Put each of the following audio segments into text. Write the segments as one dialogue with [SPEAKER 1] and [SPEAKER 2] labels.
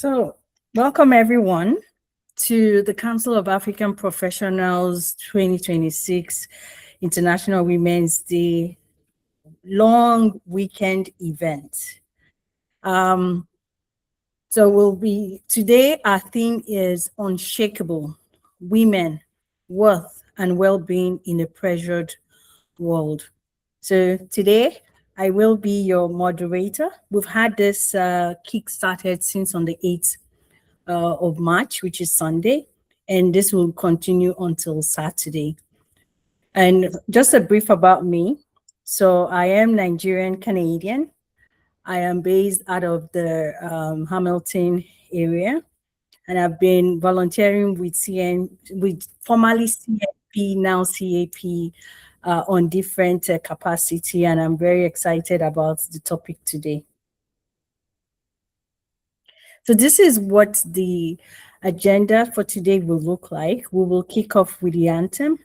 [SPEAKER 1] So, welcome everyone to the Council of African Professionals 2026 International Women's Day long weekend event. Today our theme is Unshakeable, Women, Worth and Well-Being in a Pressured World. So today I will be your moderator. We've had this kick started since on the 8th of March, which is Sunday, and this will continue until Saturday. And just a brief about me. So I am Nigerian Canadian. I am based out of the Hamilton area, and I've been volunteering with formerly CNP, now CAP, on different capacity, and I'm very excited about the topic today. So this is what the agenda for today will look like. We will kick off with the anthem,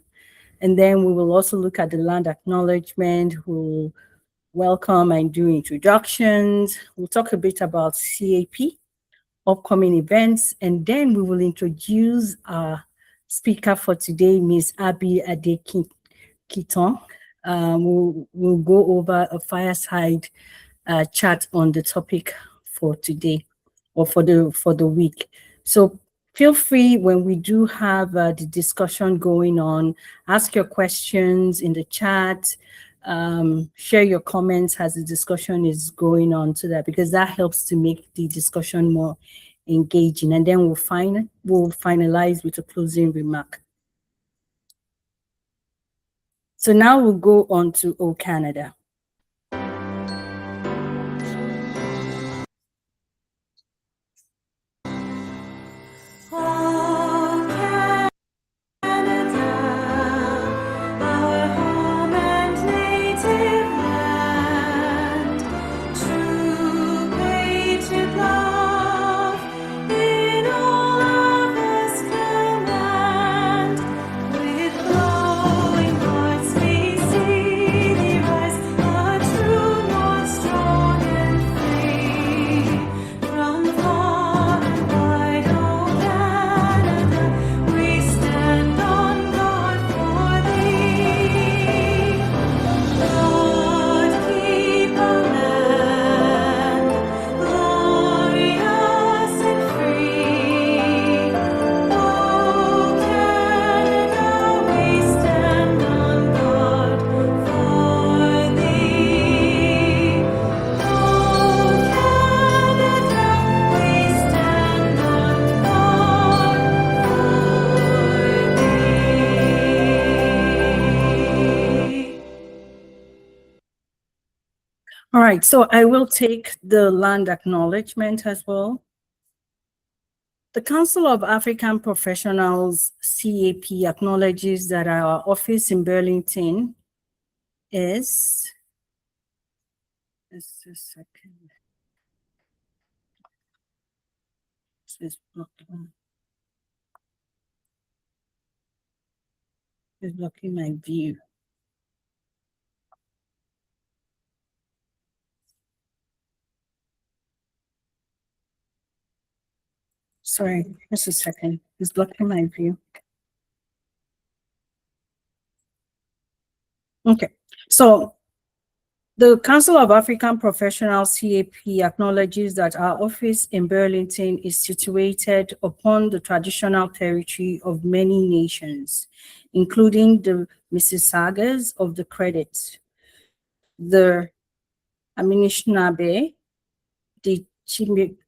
[SPEAKER 1] and then we will also look at the land acknowledgement. We'll welcome and do introductions. We'll talk a bit about CAP, upcoming events, and then we will introduce our speaker for today, Ms. Abi Adekitan. We'll go over a fireside chat on the topic for today or for the week. So feel free when we do have the discussion going on, ask your questions in the chat, share your comments as the discussion is going on because that helps to make the discussion more engaging. And then we'll finalize with a closing remark. So now we'll go on to O Canada. All right, so I will take the land acknowledgement as well. The Council of African Professionals, CAP, acknowledges that our office in Burlington is, just a second. It's blocking my view. Sorry, just a second. It's blocking my view. Okay, so the Council of African Professionals, CAP, acknowledges that our office in Burlington is situated upon the traditional territory of many nations, including the Mississaugas of the Credit, the Anishinaabe, the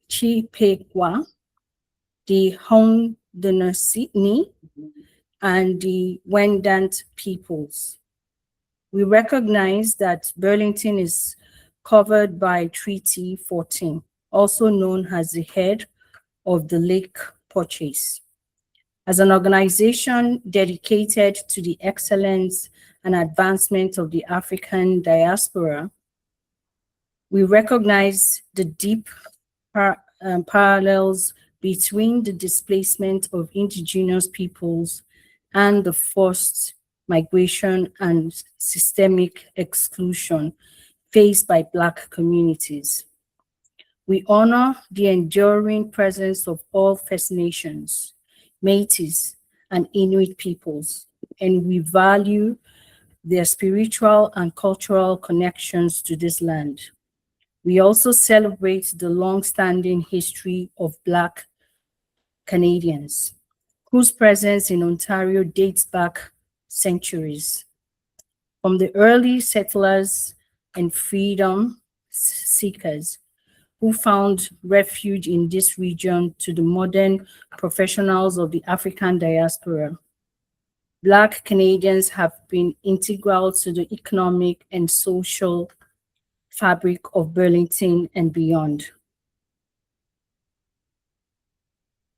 [SPEAKER 1] Chippewa, the Haudenosaunee, and the Wendat peoples. We recognize that Burlington is covered by Treaty 14, also known as the head of the Lake Purchase. As an organization dedicated to the excellence and advancement of the African diaspora, we recognize the deep parallels between the displacement of indigenous peoples and the forced migration and systemic exclusion faced by Black communities. We honor the enduring presence of all First Nations, Métis, and Inuit peoples, and we value their spiritual and cultural connections to this land. We also celebrate the long-standing history of Black Canadians, whose presence in Ontario dates back centuries. From the early settlers and freedom seekers who found refuge in this region to the modern professionals of the African diaspora, Black Canadians have been integral to the economic and social fabric of Burlington and beyond.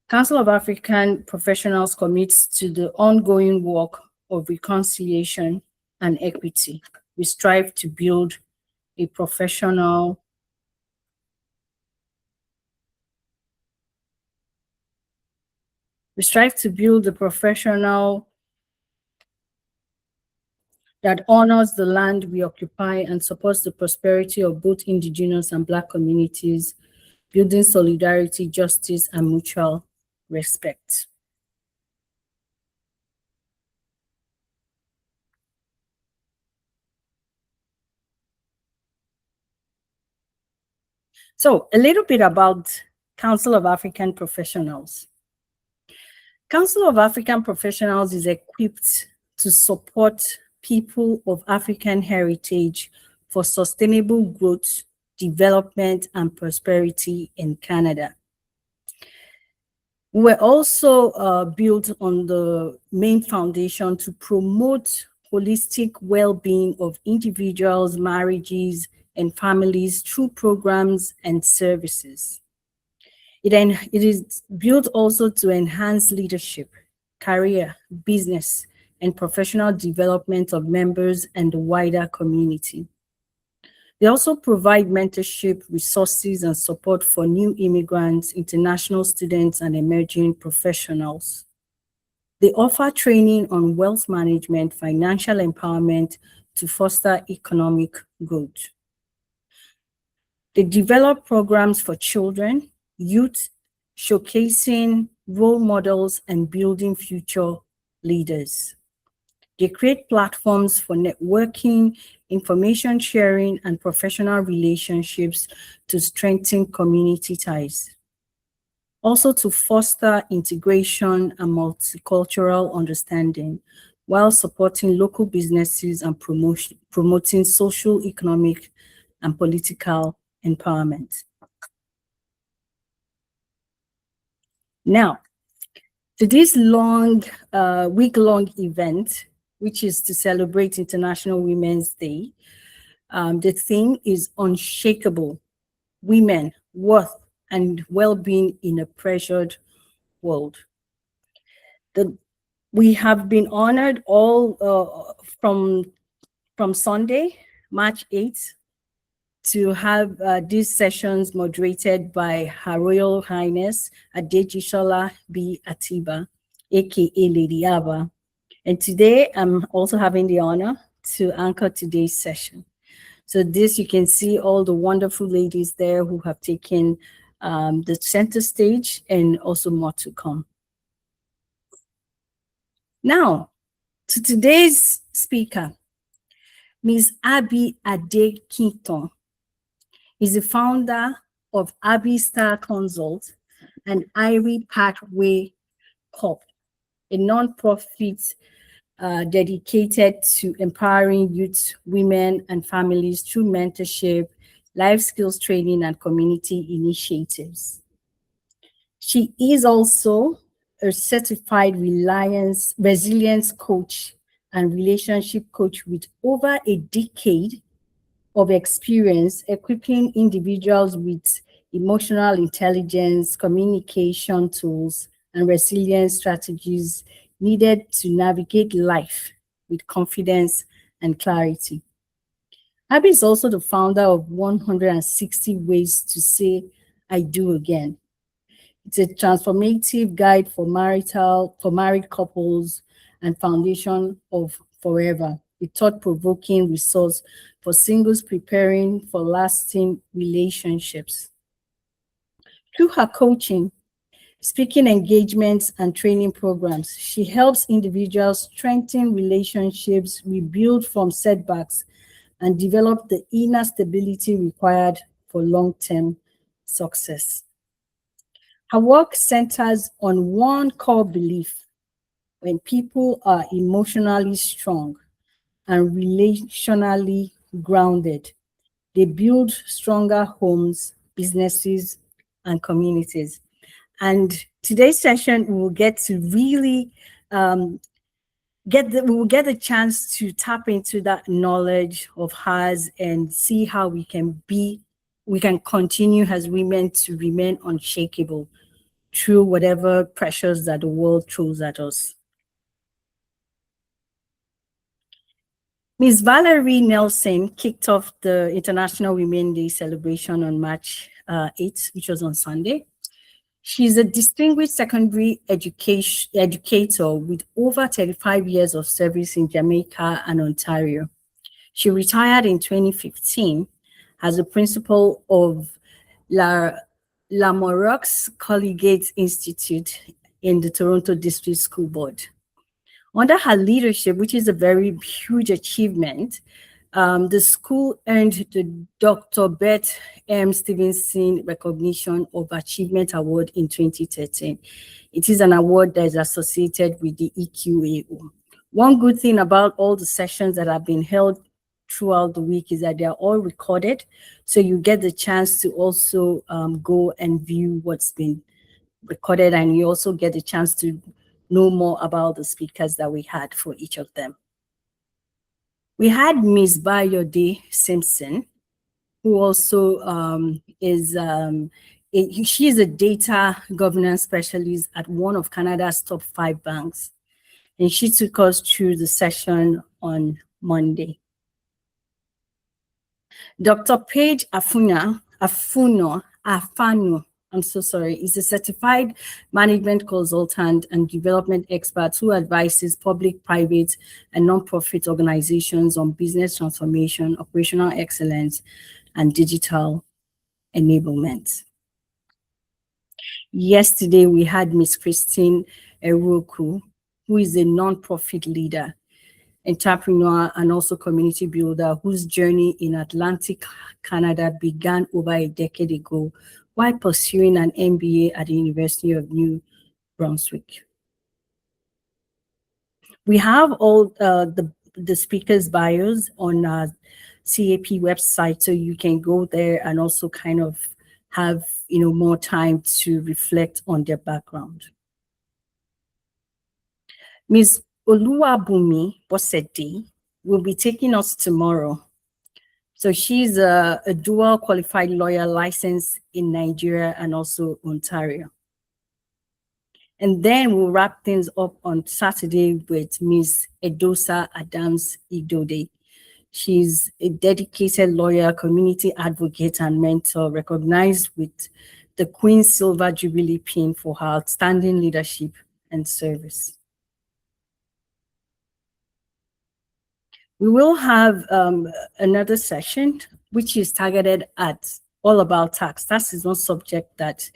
[SPEAKER 1] Council of African Professionals commits to the ongoing work of reconciliation and equity. We strive to build a professional that honors the land we occupy and supports the prosperity of both Indigenous and Black communities, building solidarity, justice, and mutual respect. So a little bit about Council of African Professionals. Council of African Professionals is equipped to support people of African heritage for sustainable growth, development, and prosperity in Canada. We were also built on the main foundation to promote holistic well-being of individuals, marriages, and families through programs and services. It is built also to enhance leadership, career, business, and professional development of members and the wider community. They also provide mentorship, resources, and support for new immigrants, international students, and emerging professionals. They offer training on wealth management, financial empowerment to foster economic growth. They develop programs for children, youth, showcasing role models and building future leaders. They create platforms for networking, information sharing, and professional relationships to strengthen community ties. Also to foster integration and multicultural understanding while supporting local businesses and promoting social, economic, and political empowerment. Now, to this week-long event, which is to celebrate International Women's Day, the theme is Unshakeable, Women, Worth, and Well-being in a Pressured World. We have been honored all from Sunday, March 8th, to have these sessions moderated by Her Royal Highness Adejishola B. Atiba, aka Lady Aba. And today I'm also having the honor to anchor today's session. So this, you can see all the wonderful ladies there who have taken the center stage, and also more to come. Now, to today's speaker, Ms. Abi Adekitan is the founder of Abi Star Consult and Irie Pathway Corp, a non-profit dedicated to empowering youth, women, and families through mentorship, life skills training, and community initiatives. She is also a certified resilience coach and relationship coach with over a decade of experience equipping individuals with emotional intelligence, communication tools, and resilience strategies needed to navigate life with confidence and clarity. Abby is also the founder of 160 Ways to Say I Do Again. It's a transformative guide for married couples and foundation of Forever, a thought-provoking resource for singles preparing for lasting relationships. Through her coaching, speaking engagements, and training programs, she helps individuals strengthen relationships, rebuild from setbacks, and develop the inner stability required for long-term success. Her work centers on one core belief: when people are emotionally strong and relationally grounded, they build stronger homes, businesses, and communities. And today's session, we will get to really we will get a chance to tap into that knowledge of hers and see how we can continue as women to remain unshakable through whatever pressures that the world throws at us. Ms. Valerie Nelson kicked off the International Women's Day celebration on March 8th, which was on Sunday. She's a distinguished secondary educator with over 35 years of service in Jamaica and Ontario. She retired in 2015 as a principal of La Morox Collegiate Institute in the Toronto District School Board. Under her leadership, which is a very huge achievement, the school earned the Dr. Beth M. Stevenson Recognition of Achievement Award in 2013. It is an award that is associated with the EQAO. One good thing about all the sessions that have been held throughout the week is that they're all recorded, so you get the chance to also go and view what's been recorded, and you also get the chance to know more about the speakers that we had for each of them. We had Ms. Bayode Simpson, who also she is a data governance specialist at one of Canada's top 5 banks. And she took us through the session on Monday. Dr. Paige Afano, I'm so sorry, is a certified management consultant and development expert who advises public, private, and nonprofit organizations on business transformation, operational excellence, and digital enablement. Yesterday, we had Ms. Christine Eruoku, who is a nonprofit leader, entrepreneur, and also community builder, whose journey in Atlantic Canada began over a decade ago while pursuing an MBA at the University of New Brunswick. We have all the speakers' bios on our CAP website, so you can go there and also kind of have more time to reflect on their background. Ms. Oluwabumi Bosedi will be taking us tomorrow. So she's a dual qualified lawyer licensed in Nigeria and also Ontario. And then we'll wrap things up on Saturday with Ms. Edosa Adams Idode. She's a dedicated lawyer, community advocate, and mentor, recognized with the Queen Silver Jubilee pin for her outstanding leadership and service. We will have another session, which is targeted at all about tax. Tax is one subject that,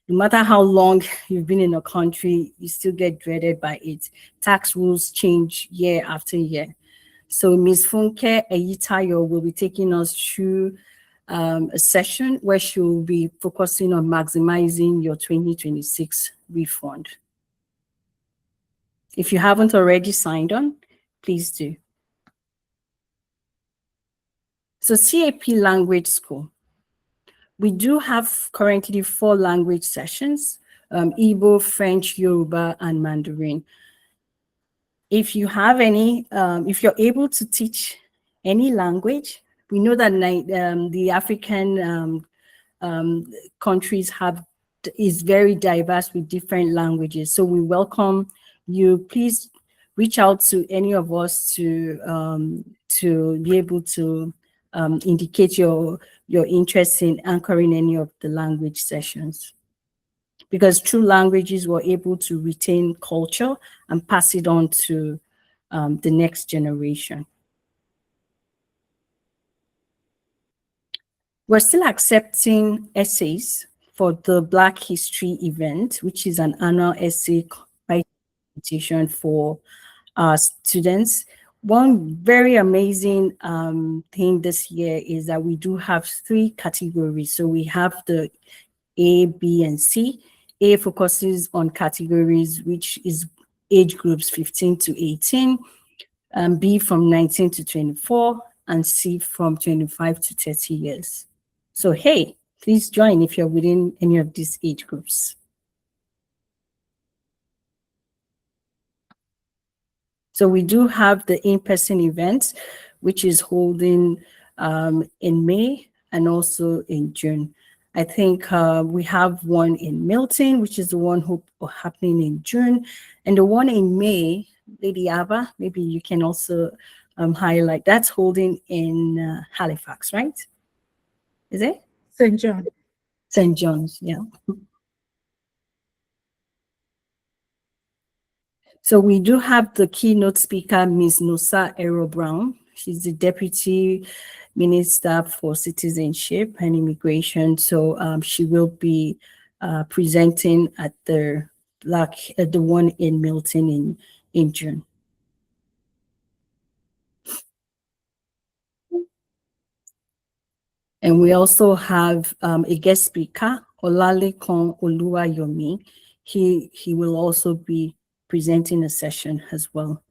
[SPEAKER 1] no matter how long you've been in a country, you still get dreaded by it. Tax rules change year after year. So Ms. Funke Eyitayo will be taking us through a session where she will be focusing on maximizing your 2026 refund. If you haven't already signed on, please do. So CAP Language School. We do have currently 4 language sessions, Igbo, French, Yoruba, and Mandarin. If you have any, if you're able to teach any language, we know that the African countries is very diverse with different languages. So we welcome you. Please reach out to any of us to be able to indicate your interest in anchoring any of the language sessions. Because through languages, we're able to retain culture and pass it on to the next generation. We're still accepting essays for the Black History event, which is an annual essay writing competition for students. One very amazing thing this year is that we do have 3 categories. So we have the A, B, and C. A focuses on categories which is age groups 15 to 18, B from 19 to 24, and C from 25 to 30 years. So hey, please join if you're within any of these age groups. So we do have the in-person event, which is holding in May and also in June. I think we have one in Milton, which is the one happening in June, and the one in May, Lady Ava, maybe you can also highlight. That's holding in Halifax, right? Is it?
[SPEAKER 2] St. John.
[SPEAKER 1] St. John's, yeah. So we do have the keynote speaker, Ms. Nusa Ero Brown. She's the Deputy Minister for Citizenship and Immigration. So she will be presenting at the one in Milton in June. And we also have a guest speaker, Olalekan Oluwayomi. He will also be presenting a session as well.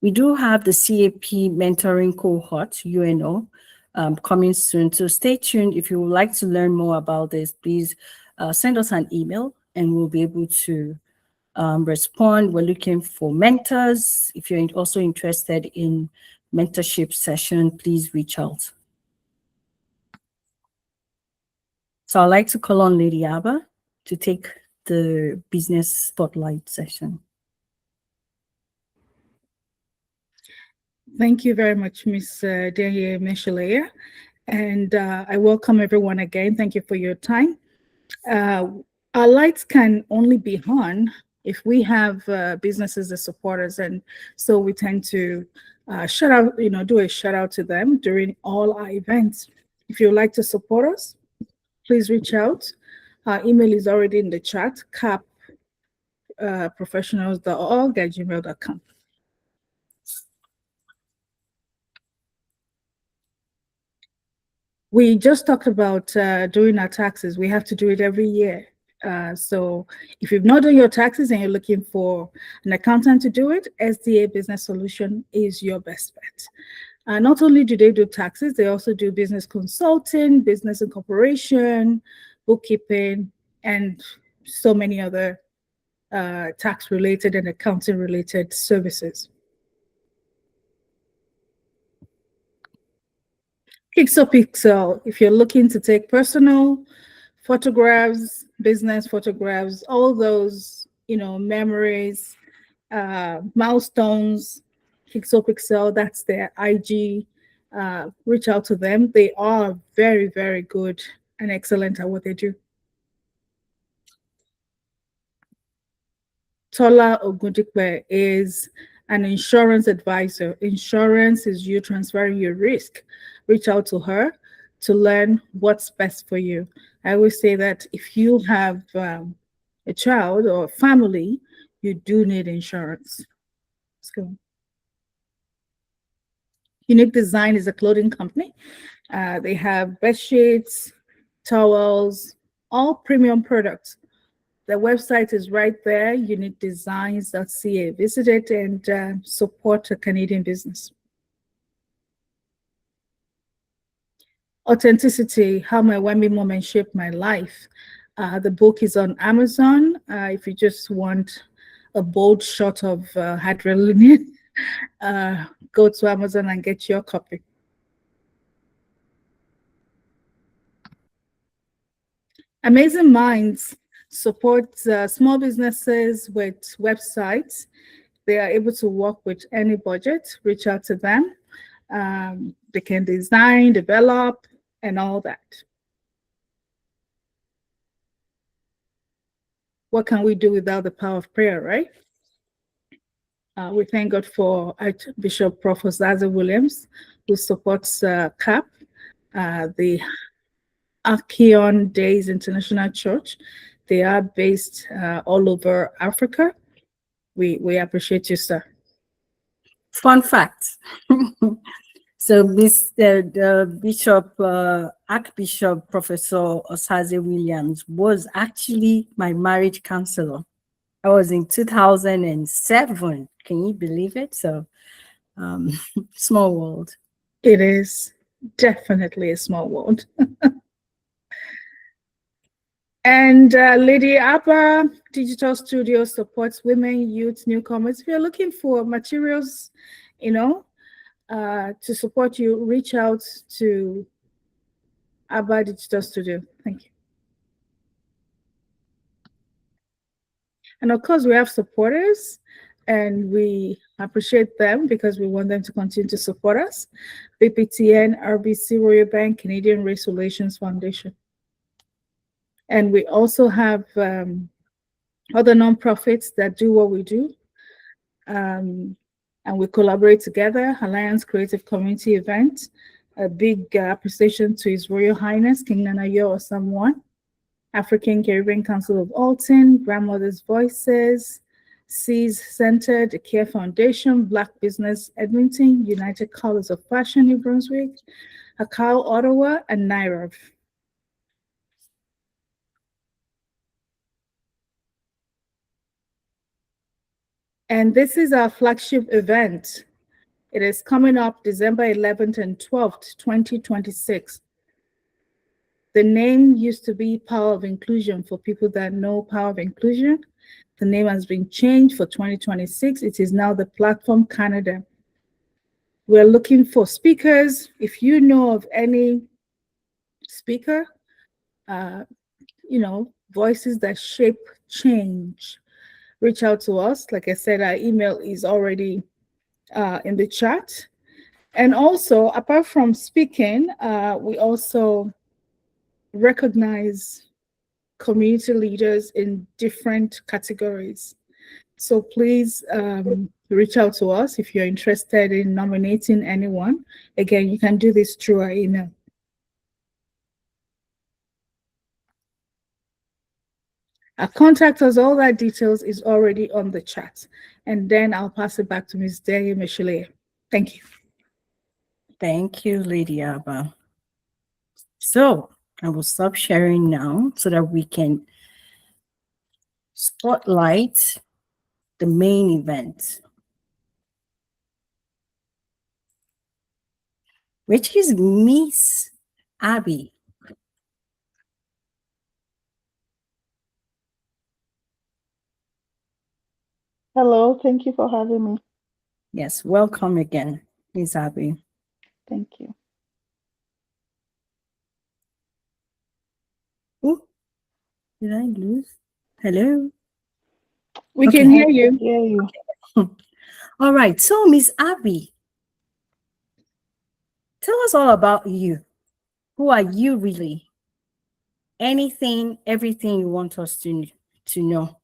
[SPEAKER 1] We do have the CAP mentoring cohort, UNO, coming soon. So stay tuned. If you would like to learn more about this, please send us an email and we'll be able to respond. We're looking for mentors. If you're also interested in mentorship session, please reach out. So I'd like to call on Lady Abba to take the business spotlight session.
[SPEAKER 2] Thank you very much, Ms. Deye Michelea. And I welcome everyone again. Thank you for your time. Our lights can only be on if we have businesses that support us. And so we tend to do a shout out to them during all our events. If you'd like to support us, please reach out. Our email is already in the chat, capprofessionals.org@gmail.com. We just talked about doing our taxes. We have to do it every year. So if you've not done your taxes and you're looking for an accountant to do it, SDA Business Solution is your best bet. Not only do they do taxes, they also do business consulting, business incorporation, bookkeeping, and so many other tax-related and accounting-related services. Pixel, if you're looking to take personal photographs, business photographs, all those, memories, milestones, Pixel, that's their IG. Reach out to them. They are very, very good and excellent at what they do. Tola Ogundikwe is an insurance advisor. Insurance is you transferring your risk. Reach out to her to learn what's best for you. I always say that if you have a child or a family, you do need insurance. Let's go. Unique Design is a clothing company. They have bed sheets, towels, all premium products. The website is right there, uniquedesigns.ca. Visit it and support a Canadian business. Authenticity, How My Whammy Moment Shaped My Life. The book is on Amazon. If you just want a bold shot of Hadrelinian, go to Amazon and get your copy. Amazing Minds supports small businesses with websites. They are able to work with any budget. Reach out to them. They can design, develop, and all that. What can we do without the power of prayer, right? We thank God for Archbishop Prof. Zaza Williams, who supports CAP. the Achion Days International Church. They are based all over Africa. We appreciate you, sir.
[SPEAKER 1] Fun fact. So, the Bishop, Archbishop Professor Osaze Williams was actually my marriage counselor. I was in 2007. Can you believe it? So, um, small world.
[SPEAKER 2] It is definitely a small world. And Lady Abba Digital Studio supports women, youth, newcomers. If you're looking for materials, you know, to support you, reach out to Abba Digital Studio. Thank you. And of course, we have supporters, and we appreciate them because we want them to continue to support us. BPTN, RBC, Royal Bank, Canadian Race Relations Foundation. And we also have other nonprofits that do what we do. And we collaborate together. Alliance Creative Community Event. A big appreciation to His Royal Highness King Nanayo Osamuan, African Caribbean Council of Alton, Grandmothers Voices, Seas Center, the Care Foundation, Black Business Edmonton, United Colors of Fashion New Brunswick, Akal Ottawa, and NIRAV. And this is our flagship event. It is coming up December 11th and 12th, 2026. The name used to be Power of Inclusion. For people that know Power of Inclusion, the name has been changed for 2026. It is now the Platform Canada. We're looking for speakers. If you know of any speaker, voices that shape change, reach out to us. Like I said, our email is already in the chat. And also, apart from speaking, we also recognize community leaders in different categories. So please reach out to us if you're interested in nominating anyone. Again, you can do this through our email. Contact us, all that details is already on the chat. And then I'll pass it back to Ms. Deya Michelet. Thank you.
[SPEAKER 1] Thank you, Lady Abba. So I will stop sharing now so that we can spotlight the main event, which is Miss Abi.
[SPEAKER 3] Hello, thank you for having me.
[SPEAKER 1] Yes, welcome again, Miss Abi.
[SPEAKER 3] Thank you.
[SPEAKER 1] Ooh, did I lose? Hello?
[SPEAKER 2] We
[SPEAKER 1] Okay.
[SPEAKER 2] can hear
[SPEAKER 3] I
[SPEAKER 2] you.
[SPEAKER 3] hear you.
[SPEAKER 1] All right, so Miss Abi, tell us all about you. Who are you really? Anything, everything you want us to know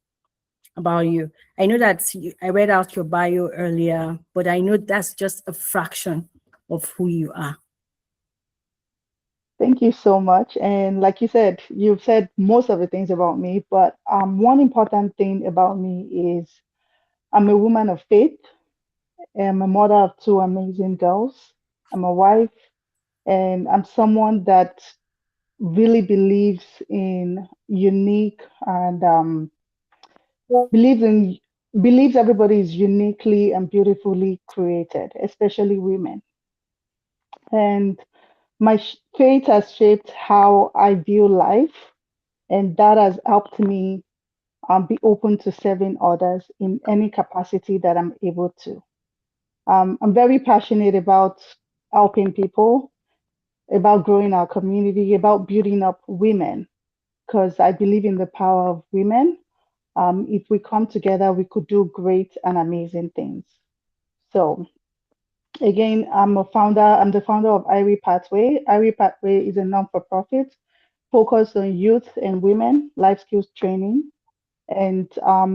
[SPEAKER 1] about you. I know that I read out your bio earlier, but I know that's just a fraction of who you are.
[SPEAKER 3] Thank you so much. And like you said, you've said most of the things about me, but one important thing about me is I'm a woman of faith. I'm a mother of two amazing girls. I'm a wife, and I'm someone that really believes in unique and believes in believes everybody is uniquely and beautifully created, especially women. And my faith has shaped how I view life, and that has helped me be open to serving others in any capacity that I'm able to. I'm very passionate about helping people, about growing our community, about building up women, because I believe in the power of women. If we come together, we could do great and amazing things. So, again, I'm a founder. I'm the founder of IRI Pathway. IRI Pathway is a non-for-profit focused on youth and women life skills training, and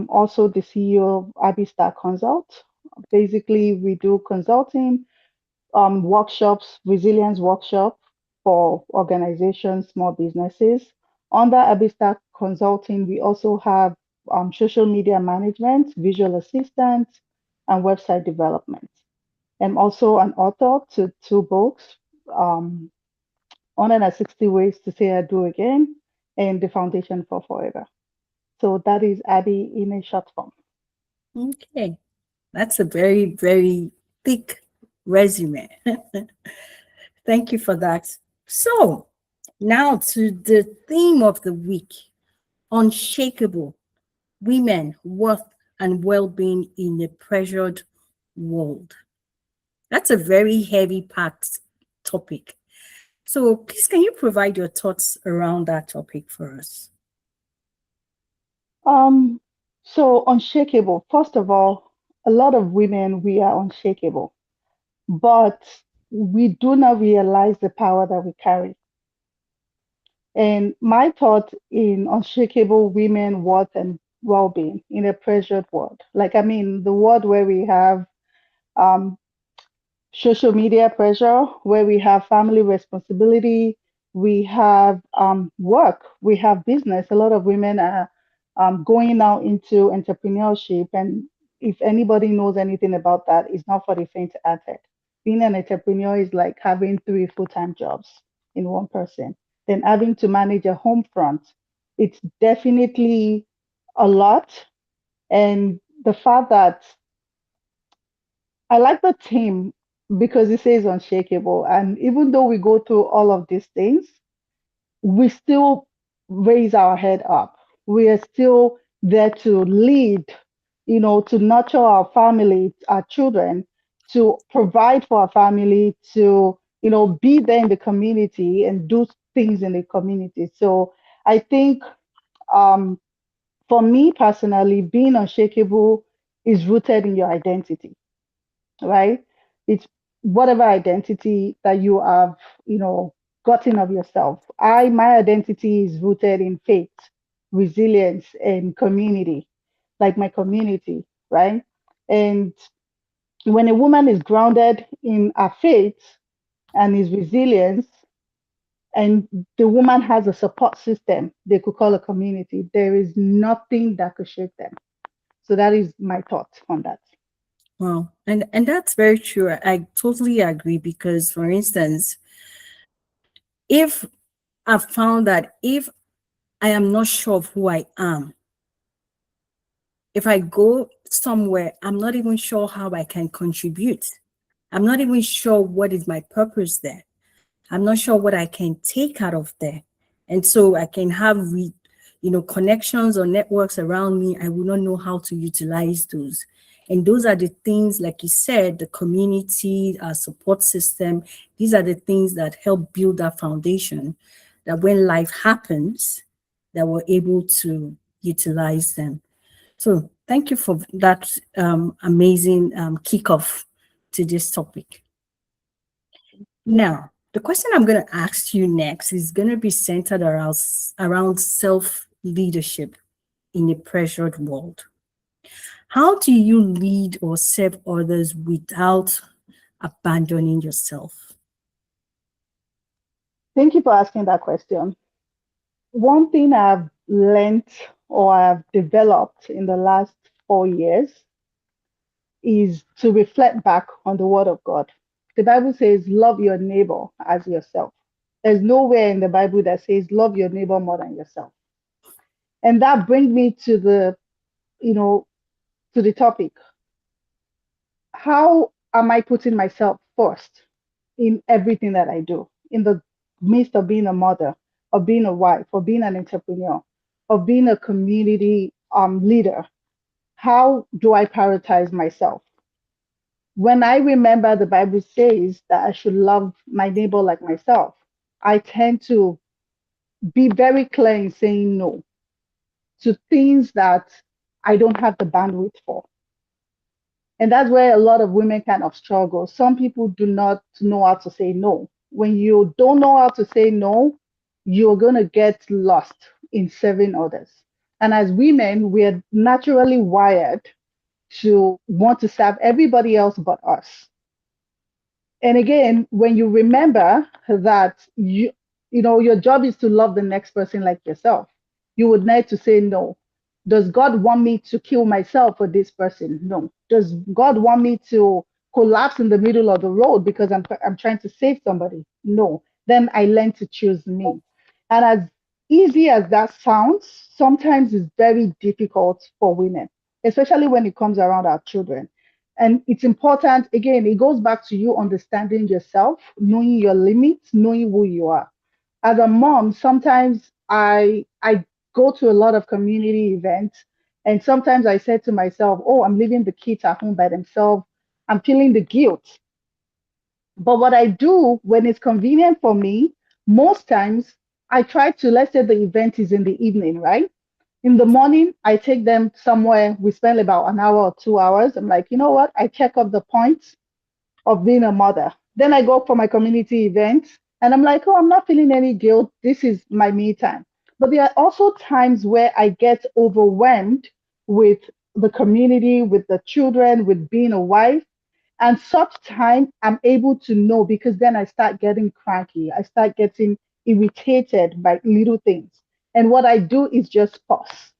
[SPEAKER 3] also the CEO of Abi Star Consult. Basically, we do consulting, workshops, resilience workshop for organizations, small businesses. Under Abista Consulting, we also have social media management, visual assistant, and website development. I'm also an author to two books, um, 160 Ways to Say I Do Again, and The Foundation for Forever. So that is Abby in a short form.
[SPEAKER 1] Okay. That's a very, very thick resume. Thank you for that. So, now to the theme of the week: unshakable women, worth, and well being in a pressured world. That's a very heavy packed topic. So, please, can you provide your thoughts around that topic for us?
[SPEAKER 3] Um, so unshakable. First of all, a lot of women, we are unshakable, but we do not realize the power that we carry. And my thought in unshakable women, worth, and well-being in a pressured world. Like, I mean, the world where we have um, social media pressure, where we have family responsibility, we have work, we have business. A lot of women are going now into entrepreneurship. And if anybody knows anything about that, it's not for the faint-hearted. Being an entrepreneur is like having three full-time jobs in one person, then having to manage a home front. It's definitely a lot. And the fact that I like the team because it says unshakable. And even though we go through all of these things, we still raise our head up. We are still there to lead, to nurture our family, our children, to provide for our family, to, be there in the community and do things in the community. So I think um, for me personally, being unshakable is rooted in your identity, right? It's whatever identity that you have, gotten of yourself. My identity is rooted in faith, resilience, and community, like my community, right? And when a woman is grounded in her faith and is resilience, and the woman has a support system they could call a community, there is nothing that could shake them. So that is my thought on that.
[SPEAKER 1] Wow. And that's very true. I totally agree because, for instance, if I've found that if I am not sure of who I am, if I go somewhere, I'm not even sure how I can contribute. I'm not even sure what is my purpose there. I'm not sure what I can take out of there. And so I can have connections or networks around me. I will not know how to utilize those. And those are the things, like you said, the community, our support system, these are the things that help build that foundation that when life happens, that we're able to utilize them. So thank you for that amazing kickoff to this topic. Now, the question I'm going to ask you next is going to be centered around self leadership in a pressured world. How do you lead or serve others without abandoning yourself?
[SPEAKER 3] Thank you for asking that question. One thing I've learned or I've developed in the last 4 years is to reflect back on the Word of God. The Bible says, love your neighbor as yourself. There's nowhere in the Bible that says, love your neighbor more than yourself. And that brings me to you know, to the topic. How am I putting myself first in everything that I do? In the midst of being a mother, of being a wife, of being an entrepreneur, of being a community leader, how do I prioritize myself? When I remember the Bible says that I should love my neighbor like myself, I tend to be very clear in saying no to things that I don't have the bandwidth for. And that's where a lot of women kind of struggle. Some people do not know how to say no. When you don't know how to say no, you're going to get lost in serving others. And as women, we are naturally wired to want to serve everybody else but us. And again, when you remember that your job is to love the next person like yourself, you would need to say no. Does God want me to kill myself for this person? No. Does God want me to collapse in the middle of the road because I'm trying to save somebody? No. Then I learn to choose me. And as easy as that sounds, sometimes it's very difficult for women, especially when it comes around our children. And it's important, again, it goes back to you understanding yourself, knowing your limits, knowing who you are. As a mom, sometimes I go to a lot of community events, and sometimes I say to myself, oh, I'm leaving the kids at home by themselves. I'm feeling the guilt. But what I do when it's convenient for me, most times I try to, let's say the event is in the evening, right? In the morning, I take them somewhere. We spend about an hour or 2 hours. I'm like, you know what? I check off the points of being a mother. Then I go for my community events and I'm like, oh, I'm not feeling any guilt. This is my me time. But there are also times where I get overwhelmed with the community, with the children, with being a wife. And such time I'm able to know because then I start getting cranky. I start getting irritated by little things. And what I do is just pause.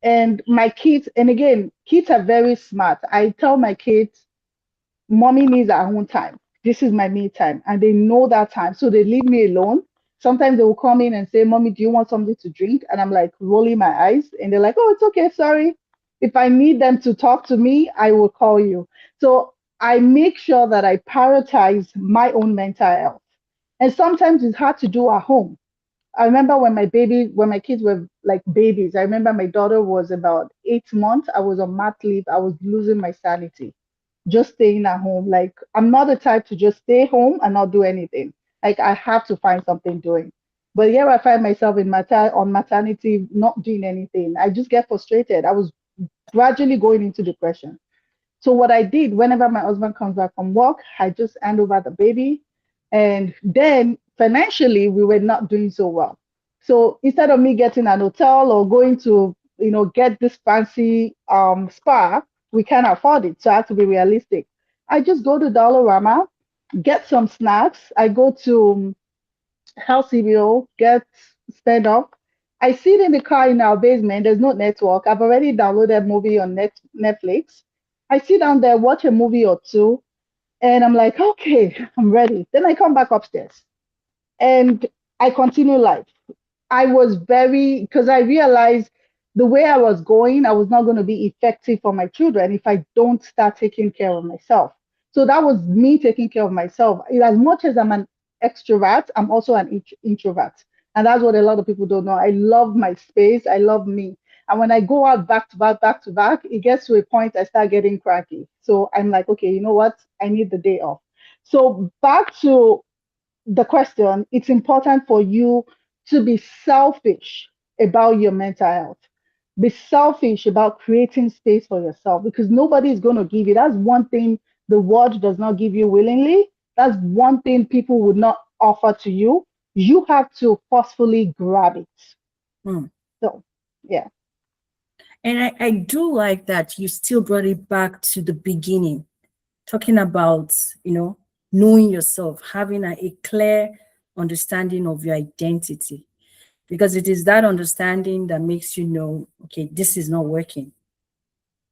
[SPEAKER 3] And my kids, and again, kids are very smart. I tell my kids, mommy needs her own time. This is my me time. And they know that time. So they leave me alone. Sometimes they will come in and say, mommy, do you want something to drink? And I'm like rolling my eyes. And they're like, oh, it's okay. Sorry. If I need them to talk to me, I will call you. So I make sure that I prioritize my own mental health. And sometimes it's hard to do at home. I remember when my kids were like babies, I remember my daughter was about 8 months. I was on mat leave. I was losing my sanity, just staying at home. Like, I'm not the type to just stay home and not do anything. Like, I have to find something doing. But here I find myself on maternity, not doing anything. I just get frustrated. I was gradually going into depression. So what I did, whenever my husband comes back from work, I just hand over the baby. And then financially, we were not doing so well. So instead of me getting an hotel or going to, get this fancy spa, we can't afford it. So I have to be realistic. I just go to Dollarama, get some snacks. I go to LCBO, get sped up. I sit in the car in our basement. There's no network. I've already downloaded movie on Netflix. I sit down there, watch a movie or two, and I'm like, okay, I'm ready. Then I come back upstairs and I continue life. I was because I realized the way I was going, I was not going to be effective for my children if I don't start taking care of myself. So that was me taking care of myself. As much as I'm an extrovert, I'm also an introvert. And that's what a lot of people don't know. I love my space. I love me. And when I go out back to back, back to back, it gets to a point I start getting cranky. So I'm like, okay, you know what? I need the day off. So back to the question, it's important for you to be selfish about your mental health. Be selfish about creating space for yourself because nobody is going to give you. That's one thing the world does not give you willingly. That's one thing people would not offer to you. You have to forcefully grab it.
[SPEAKER 1] Hmm.
[SPEAKER 3] So, yeah.
[SPEAKER 1] And I do like that you still brought it back to the beginning, talking about, knowing yourself, having a clear understanding of your identity, because it is that understanding that makes you know, okay, this is not working.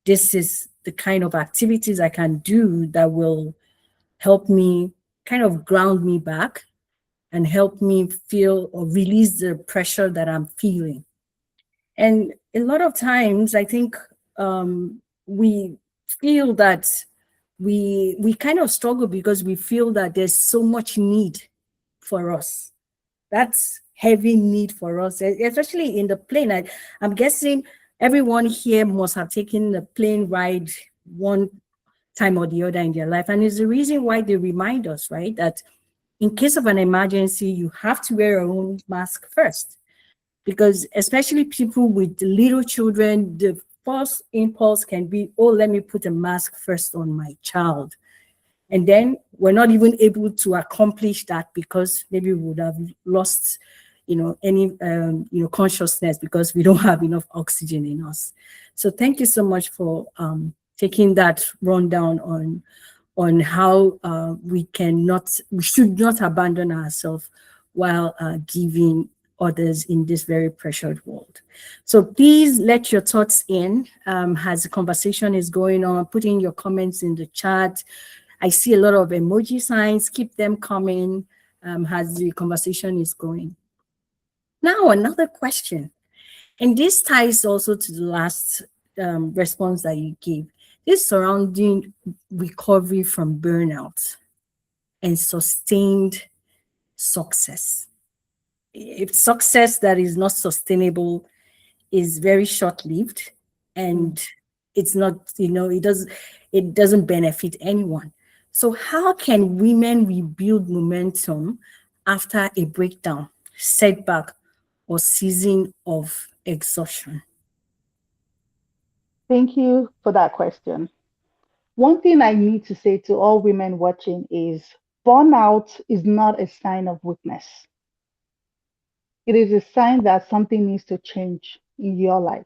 [SPEAKER 1] This is the kind of activities I can do that will help me kind of ground me back and help me feel or release the pressure that I'm feeling. And a lot of times, I think we feel that we kind of struggle because we feel that there's so much need for us. That's heavy need for us, especially in the plane. I'm guessing everyone here must have taken the plane ride one time or the other in their life. And it's the reason why they remind us, right, that in case of an emergency, you have to wear your own mask first. Because especially people with little children, the first impulse can be, oh, let me put a mask first on my child. And then we're not even able to accomplish that because maybe we would have lost, any, consciousness because we don't have enough oxygen in us. So thank you so much for taking that rundown on on how we should not abandon ourselves while giving others in this very pressured world. So please let your thoughts in as the conversation is going on. Put in your comments in the chat. I see a lot of emoji signs. Keep them coming as the conversation is going. Now, another question, and this ties also to the last response that you gave. This surrounding recovery from burnout and sustained success. If success that is not sustainable is very short-lived and it's not, it doesn't benefit anyone. So how can women rebuild momentum after a breakdown, setback, or season of exhaustion?
[SPEAKER 3] Thank you for that question. One thing I need to say to all women watching is burnout is not a sign of weakness. It is a sign that something needs to change in your life.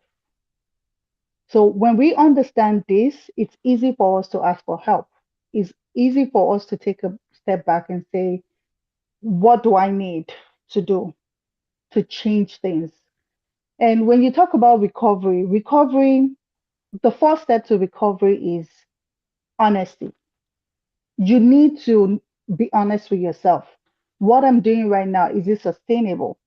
[SPEAKER 3] So when we understand this, it's easy for us to ask for help. It's easy for us to take a step back and say, what do I need to do to change things? And when you talk about recovery, the first step to recovery is honesty. You need to be honest with yourself. What I'm doing right now, is it sustainable?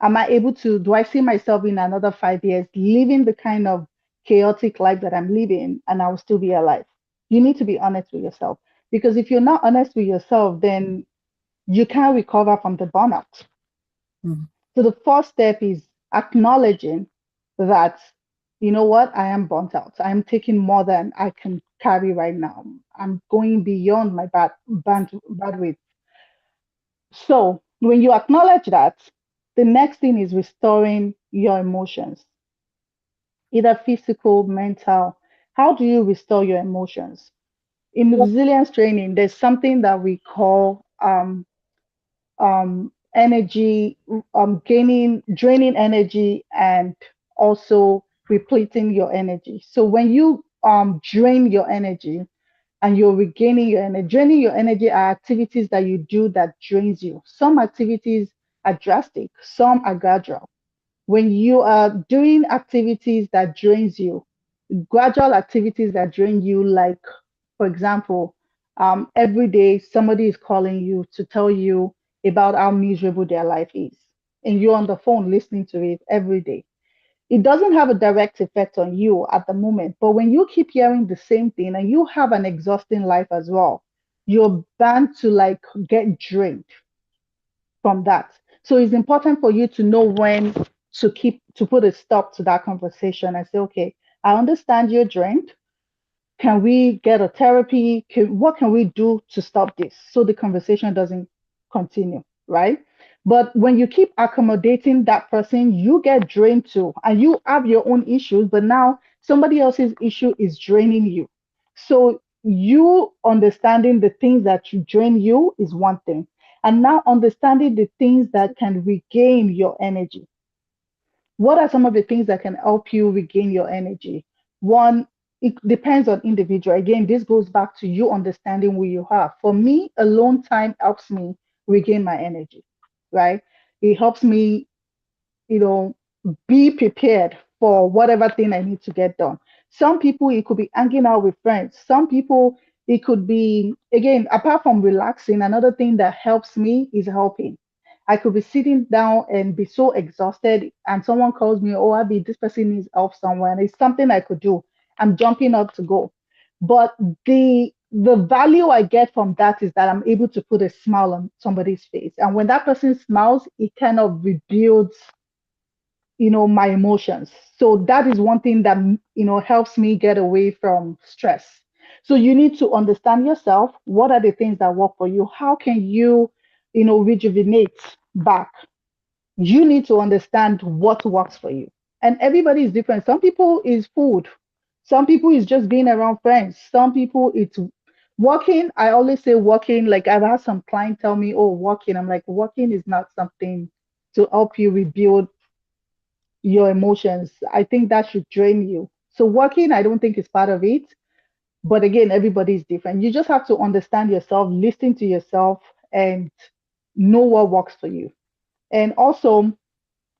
[SPEAKER 3] Am I able to, do I see myself in another 5 years living the kind of chaotic life that I'm living and I will still be alive? You need to be honest with yourself. Because if you're not honest with yourself, then you can't recover from the burnout.
[SPEAKER 1] Mm.
[SPEAKER 3] So the first step is acknowledging that, you know what, I am burnt out. I am taking more than I can carry right now. I'm going beyond my bandwidth. So when you acknowledge that, the next thing is restoring your emotions, either physical, mental. How do you restore your emotions? In resilience training, there's something that we call energy, draining energy, and also repleting your energy. So when you drain your energy and you're regaining your energy, draining your energy are activities that you do that drains you. Some activities are drastic, some are gradual. When you are doing activities that drains you, gradual activities that drain you, like for example, every day somebody is calling you to tell you about how miserable their life is, and you're on the phone listening to it every day. It doesn't have a direct effect on you at the moment, but when you keep hearing the same thing and you have an exhausting life as well, you're bound to like get drained from that. So it's important for you to know when to put a stop to that conversation and say, okay, I understand you're drained. Can we get a therapy? What can we do to stop this so the conversation doesn't continue, right? But when you keep accommodating that person, you get drained too, and you have your own issues, but now somebody else's issue is draining you. So you understanding the things that you drain you is one thing, and now understanding the things that can regain your energy. What are some of the things that can help you regain your energy? One, it depends on individual. Again, this goes back to you understanding who you are. For me, alone time helps me regain my energy, right? It helps me, you know, be prepared for whatever thing I need to get done. Some people, it could be hanging out with friends. Some people, it could be, again, apart from relaxing, another thing that helps me is helping. I could be sitting down and be so exhausted, and someone calls me, oh, Abby, this person needs help somewhere, and it's something I could do. I'm jumping up to go. But the value I get from that is that I'm able to put a smile on somebody's face. And when that person smiles, it kind of rebuilds, my emotions. So that is one thing that helps me get away from stress. So you need to understand yourself. What are the things that work for you? How can you rejuvenate back? You need to understand what works for you, and everybody is different. Some people is food, some people is just being around friends, some people it's walking. I always say walking. Like I've had some clients tell me, oh, walking. I'm like, walking is not something to help you rebuild your emotions. I think that should drain you. So working, I don't think is part of it. But again, everybody is different. You just have to understand yourself, listen to yourself, and know what works for you. And also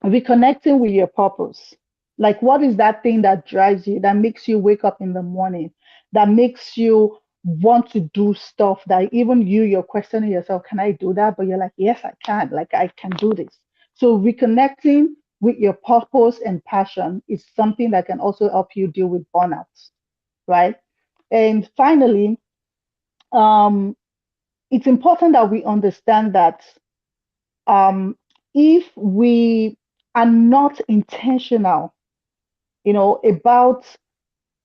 [SPEAKER 3] reconnecting with your purpose. Like, what is that thing that drives you, that makes you wake up in the morning, that makes you want to do stuff that even you're questioning yourself, can I do that? But you're like, yes, I can. Like, I can do this. So, reconnecting with your purpose and passion is something that can also help you deal with burnouts, right? And finally, um, it's important that we understand that um, if we are not intentional, about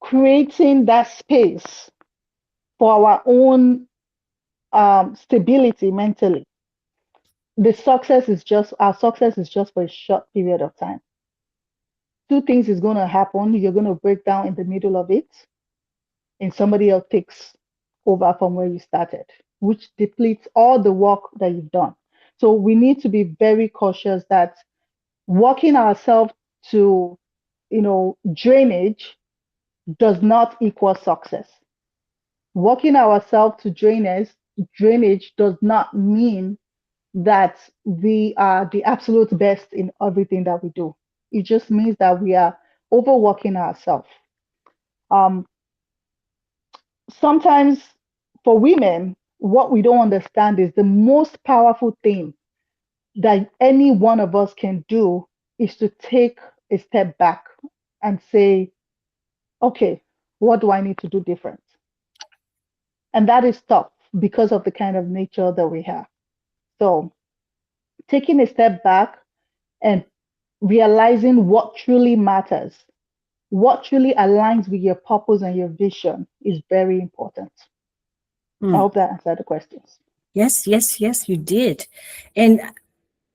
[SPEAKER 3] creating that space for our own stability mentally, the success is just our success is just for a short period of time. Two things is going to happen. You're going to break down in the middle of it, and somebody else takes over from where you started, which depletes all the work that you've done. So we need to be very cautious that working ourselves to, drainage does not equal success. Working ourselves to drainage does not mean that we are the absolute best in everything that we do. It just means that we are overworking ourselves. Um, Sometimes for women, what we don't understand is the most powerful thing that any one of us can do is to take a step back and say, okay, what do I need to do different? And that is tough because of the kind of nature that we have. So, taking a step back and realizing what truly matters, what truly aligns with your purpose and your vision is very important. I
[SPEAKER 1] Hmm.
[SPEAKER 3] hope that answered the questions.
[SPEAKER 1] Yes, yes, yes, you did. And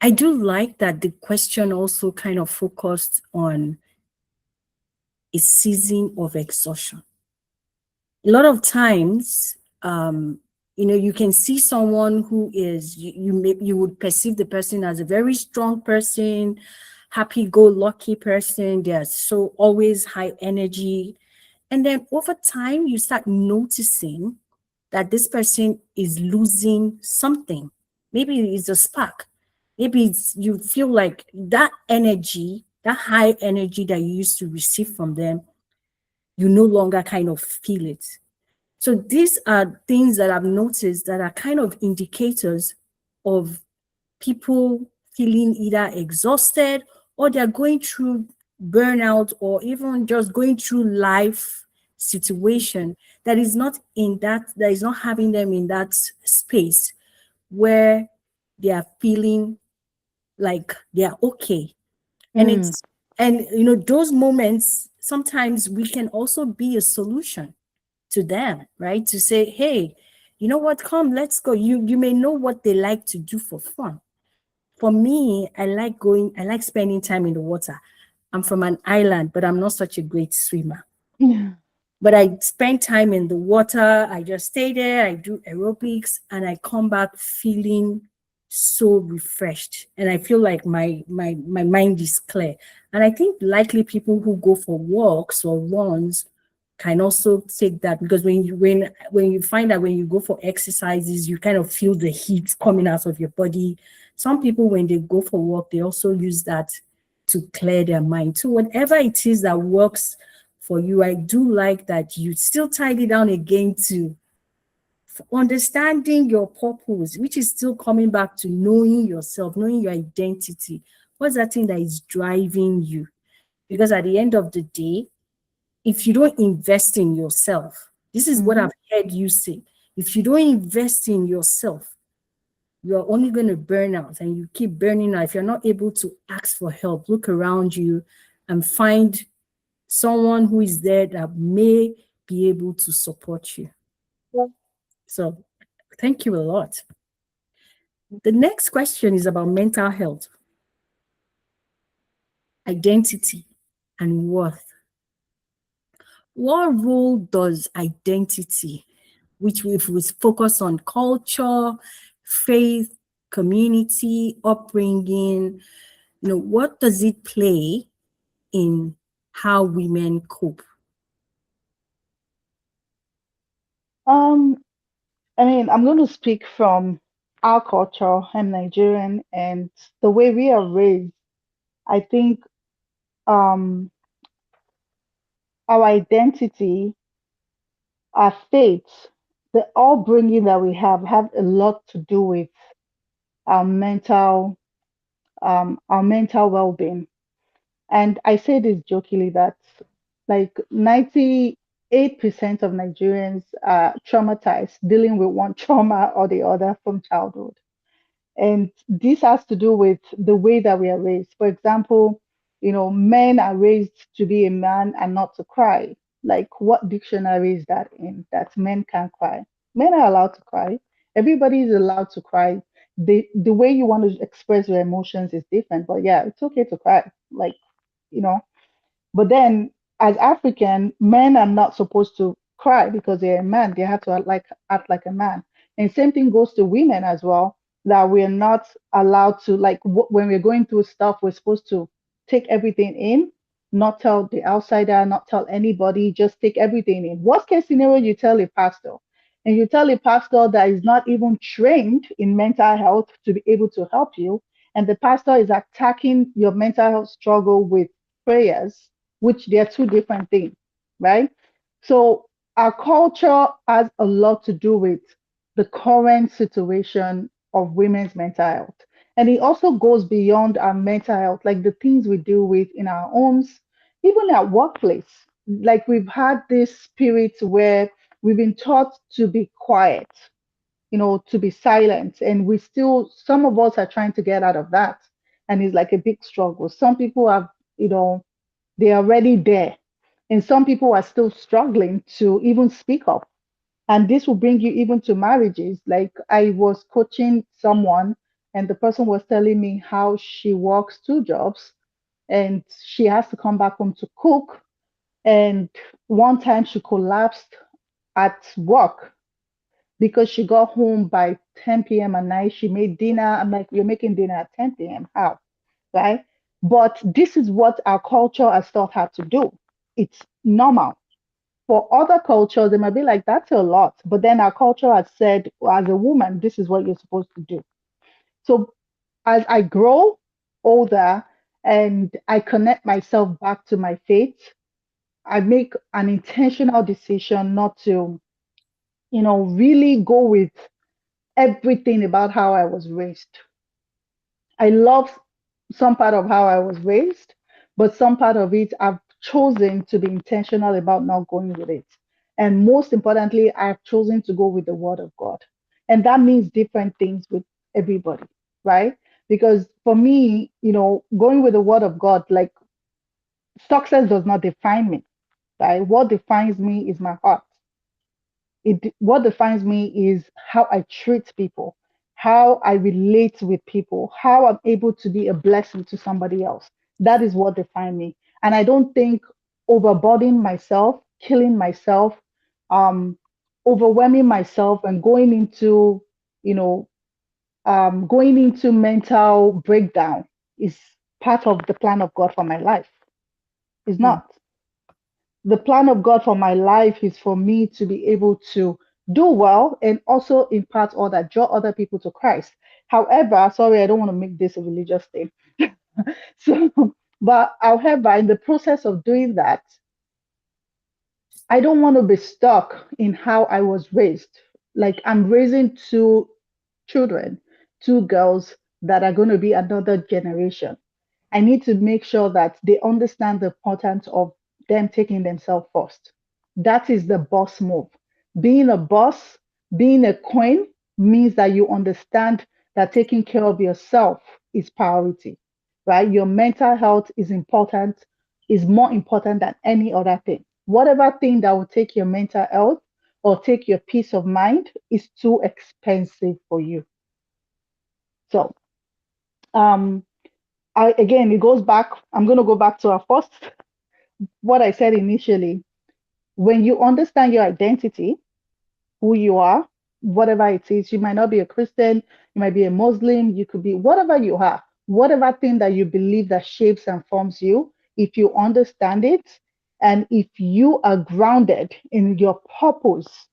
[SPEAKER 1] I do like that the question also kind of focused on a season of exhaustion. A lot of times, you can see someone who is you would perceive the person as a very strong person, happy-go-lucky person. They're so always high energy, and then over time you start noticing that this person is losing something. Maybe it's a spark. Maybe you feel like that energy, that high energy that you used to receive from them, you no longer kind of feel it. So these are things that I've noticed that are kind of indicators of people feeling either exhausted or they're going through burnout or even just going through life situation that is not having them in that space where they are feeling like they are okay. And
[SPEAKER 3] Mm,
[SPEAKER 1] it's and those moments sometimes we can also be a solution to them, right? To say, hey, you know what, come, let's go. You may know what they like to do for fun. For me, I like spending time in the water. I'm from an island, but I'm not such a great swimmer.
[SPEAKER 3] yeah.
[SPEAKER 1] But I spend time in the water. I just stay there. I do aerobics, and I come back feeling so refreshed. And I feel like my mind is clear. And I think likely people who go for walks or runs can also take that, because when you find that when you go for exercises, you kind of feel the heat coming out of your body. Some people, when they go for walk, they also use that to clear their mind. So whatever it is that works for you, I do like that you still tied it down again to understanding your purpose, which is still coming back to knowing yourself, knowing your identity. What's that thing that is driving you? Because at the end of the day, if you don't invest in yourself, this is what
[SPEAKER 3] Mhm.
[SPEAKER 1] I've heard you say. If you don't invest in yourself, you're only going to burn out and you keep burning out. If you're not able to ask for help, look around you and find someone who is there that may be able to support you. So thank you a lot. The next question is about mental health, identity, and worth. What role does identity, which if we focus on culture, faith, community, upbringing, what does it play in how women cope?
[SPEAKER 3] Um, I mean, I'm going to speak from our culture. I'm Nigerian, and the way we are raised, I think um, our identity, our faith, the upbringing that we have a lot to do with our mental well-being. And I say this jokingly that like 98% of Nigerians are traumatized, dealing with one trauma or the other from childhood. And this has to do with the way that we are raised. For example, men are raised to be a man and not to cry. Like, what dictionary is that in? That men can't cry. Men are allowed to cry. Everybody is allowed to cry. The way you want to express your emotions is different, but yeah, it's okay to cry. Like, you know, but then, as African, men are not supposed to cry because they're a man. They have to act like a man. And same thing goes to women as well. That we're not allowed to when we're going through stuff, we're supposed to take everything in, not tell the outsider, not tell anybody, just take everything in. Worst case scenario, you tell a pastor, and you tell a pastor that is not even trained in mental health to be able to help you, and the pastor is attacking your mental health struggle with prayers, which they're two different things, right? So our culture has a lot to do with the current situation of women's mental health. And it also goes beyond our mental health, like the things we deal with in our homes, even at workplace. Like we've had this spirit where we've been taught to be quiet, to be silent. And some of us are trying to get out of that. And it's like a big struggle. Some people have, they're already there. And some people are still struggling to even speak up. And this will bring you even to marriages. Like I was coaching someone, and the person was telling me how she works two jobs and she has to come back home to cook. And one time she collapsed at work because she got home by 10 p.m. at night. She made dinner. I'm like, you're making dinner at 10 p.m. How? Right? But this is what our culture has taught her to do. It's normal. For other cultures, they might be like, that's a lot. But then our culture has said, well, as a woman, this is what you're supposed to do. So as I grow older and I connect myself back to my faith, I make an intentional decision not to, really go with everything about how I was raised. I love some part of how I was raised, but some part of it I've chosen to be intentional about not going with it. And most importantly, I've chosen to go with the word of God. And that means different things with everybody, right? Because for me, going with the word of God, like success does not define me, right? What defines me is my heart. What defines me is how I treat people, how I relate with people, how I'm able to be a blessing to somebody else. That is what defines me. And I don't think overburdening myself, killing myself, um, overwhelming myself, and you know, going into mental breakdown is part of the plan of God for my life. It's
[SPEAKER 1] Mm.
[SPEAKER 3] not. The plan of God for my life is for me to be able to do well and also impart all that, draw other people to Christ. However, sorry, I don't want to make this a religious thing. So, but however, in the process of doing that, I don't want to be stuck in how I was raised. Like I'm raising two children, two girls that are going to be another generation. I need to make sure that they understand the importance of them taking themselves first. That is the boss move. Being a boss, being a queen means that you understand that taking care of yourself is priority, right? Your mental health is more important than any other thing. Whatever thing that will take your mental health or take your peace of mind is too expensive for you. So, um, again, it goes back. I'm going to go back to our first, what I said initially. When you understand your identity, who you are, whatever it is, you might not be a Christian, you might be a Muslim, you could be whatever you are, whatever thing that you believe that shapes and forms you, if you understand it, and if you are grounded in your purpose,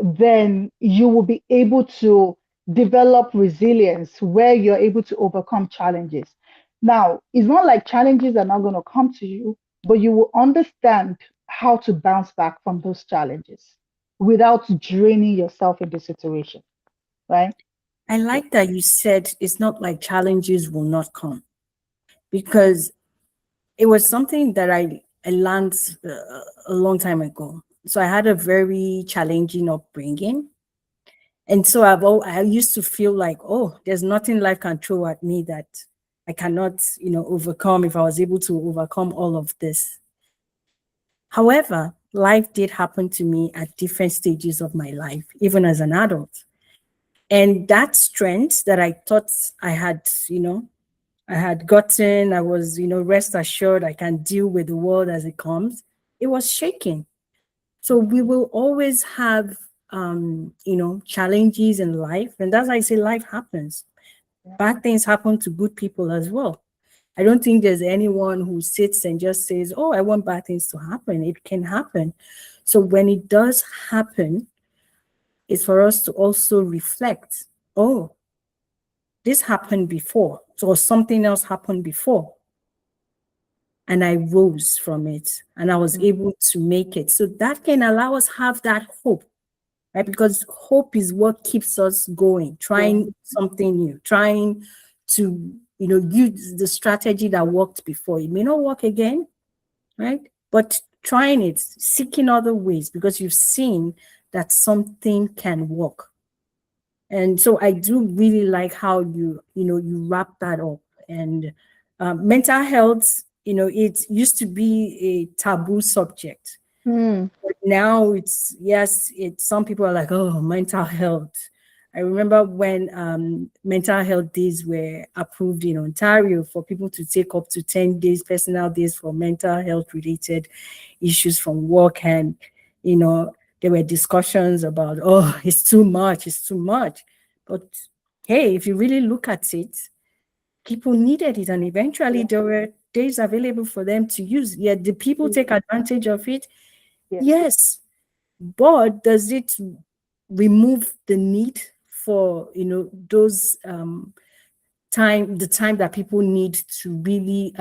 [SPEAKER 3] then you will be able to develop resilience where you're able to overcome challenges. Now, it's not like challenges are not going to come to you, but you will understand how to bounce back from those challenges without draining yourself in the situation, right?
[SPEAKER 1] I like that you said it's not like challenges will not come, because it was something that I learned a long time ago. So I had a very challenging upbringing. And so I used to feel like, oh, there's nothing life can throw at me that I cannot, overcome if I was able to overcome all of this. However, life did happen to me at different stages of my life, even as an adult. And that strength that I thought I had, I had gotten, I was, rest assured I can deal with the world as it comes, it was shaking. So we will always have, challenges in life. And that's why I say life happens.
[SPEAKER 3] Yeah.
[SPEAKER 1] Bad things happen to good people as well. I don't think there's anyone who sits and just says, oh, I want bad things to happen. It can happen. So when it does happen, it's for us to also reflect, oh, this happened before, or something else happened before. And I rose from it and I was
[SPEAKER 3] Mm.
[SPEAKER 1] able to make it. So that can allow us have that hope, right? Because hope is what keeps us going,
[SPEAKER 3] Going.
[SPEAKER 1] trying something new, trying to, use the strategy that worked before. It may not work again, right? But trying it, seeking other ways because you've seen that something can work. And so I do really like how you wrap that up. And mental health, it used to be a taboo subject.
[SPEAKER 3] Mm.
[SPEAKER 1] But now it's, yes, it's, some people are like, oh, mental health. I remember when mental health days were approved in Ontario for people to take up to 10 days, personal days for mental health related issues from work. And, there were discussions about, oh, it's too much, it's too much. But hey, if you really look at it, people needed it. And eventually
[SPEAKER 3] Yeah.
[SPEAKER 1] there were days available for them to use. Yet the people take advantage of it.
[SPEAKER 3] Yes.
[SPEAKER 1] Yes, but does it remove the need for those the time that people need to really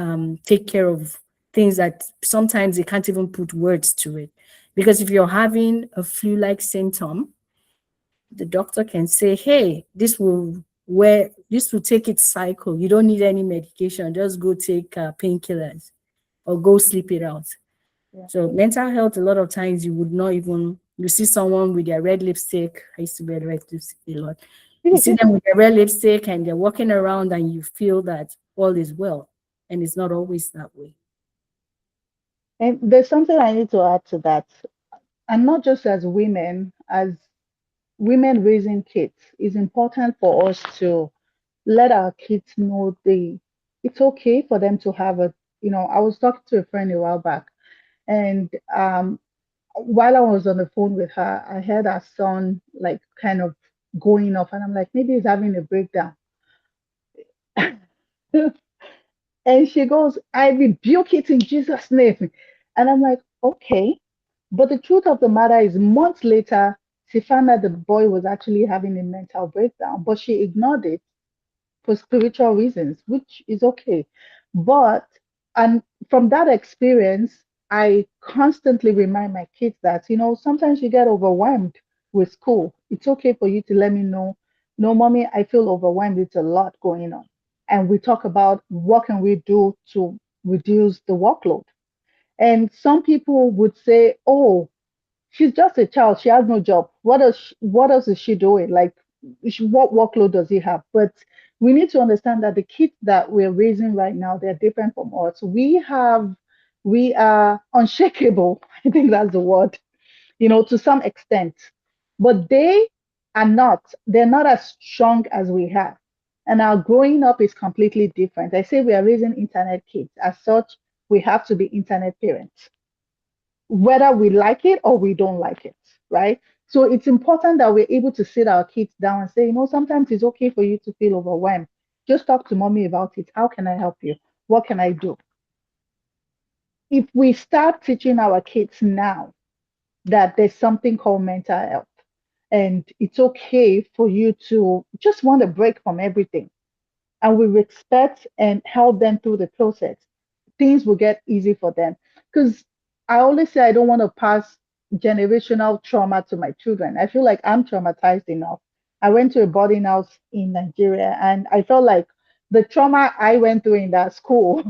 [SPEAKER 1] take care of things that sometimes they can't even put words to it? Because if you're having a flu-like symptom, the doctor can say, hey, this will take its cycle. You don't need any medication. Just go take painkillers or go sleep it out.
[SPEAKER 3] Yeah.
[SPEAKER 1] So mental health, a lot of times you would not even, you see someone with their red lipstick. I used to wear red lipstick a lot. You see them with their red lipstick and they're walking around and you feel that all is well. And it's not always that way.
[SPEAKER 3] And there's something I need to add to that. And not just as women raising kids, it's important for us to let our kids know it's okay for them to have I was talking to a friend a while back, and while I was on the phone with her, I heard her son like kind of going off, and I'm like, maybe he's having a breakdown. And she goes, I rebuke it in Jesus' name. And I'm like, okay. But the truth of the matter is, months later, she found out the boy was actually having a mental breakdown, but she ignored it for spiritual reasons, which is okay. But, and from that experience, I constantly remind my kids that, sometimes you get overwhelmed with school. It's okay for you to let me know, no, mommy, I feel overwhelmed. It's a lot going on. And we talk about what can we do to reduce the workload. And some people would say, oh, she's just a child. She has no job. What else is she doing? Like, what workload does he have? But we need to understand that the kids that we're raising right now, they're different from us. We are unshakable. I think that's the word, to some extent. But they're not as strong as we have. And our growing up is completely different. I say we are raising internet kids. As such, we have to be internet parents whether we like it or we don't like it, right? So it's important that we're able to sit our kids down and say, sometimes it's okay for you to feel overwhelmed. Just talk to mommy about it. How can I help you? What can I do? If we start teaching our kids now that there's something called mental health, and it's okay for you to just want a break from everything. And we respect and help them through the process, things will get easy for them. Because I always say I don't want to pass generational trauma to my children. I feel like I'm traumatized enough. I went to a boarding house in Nigeria and I felt like the trauma I went through in that school,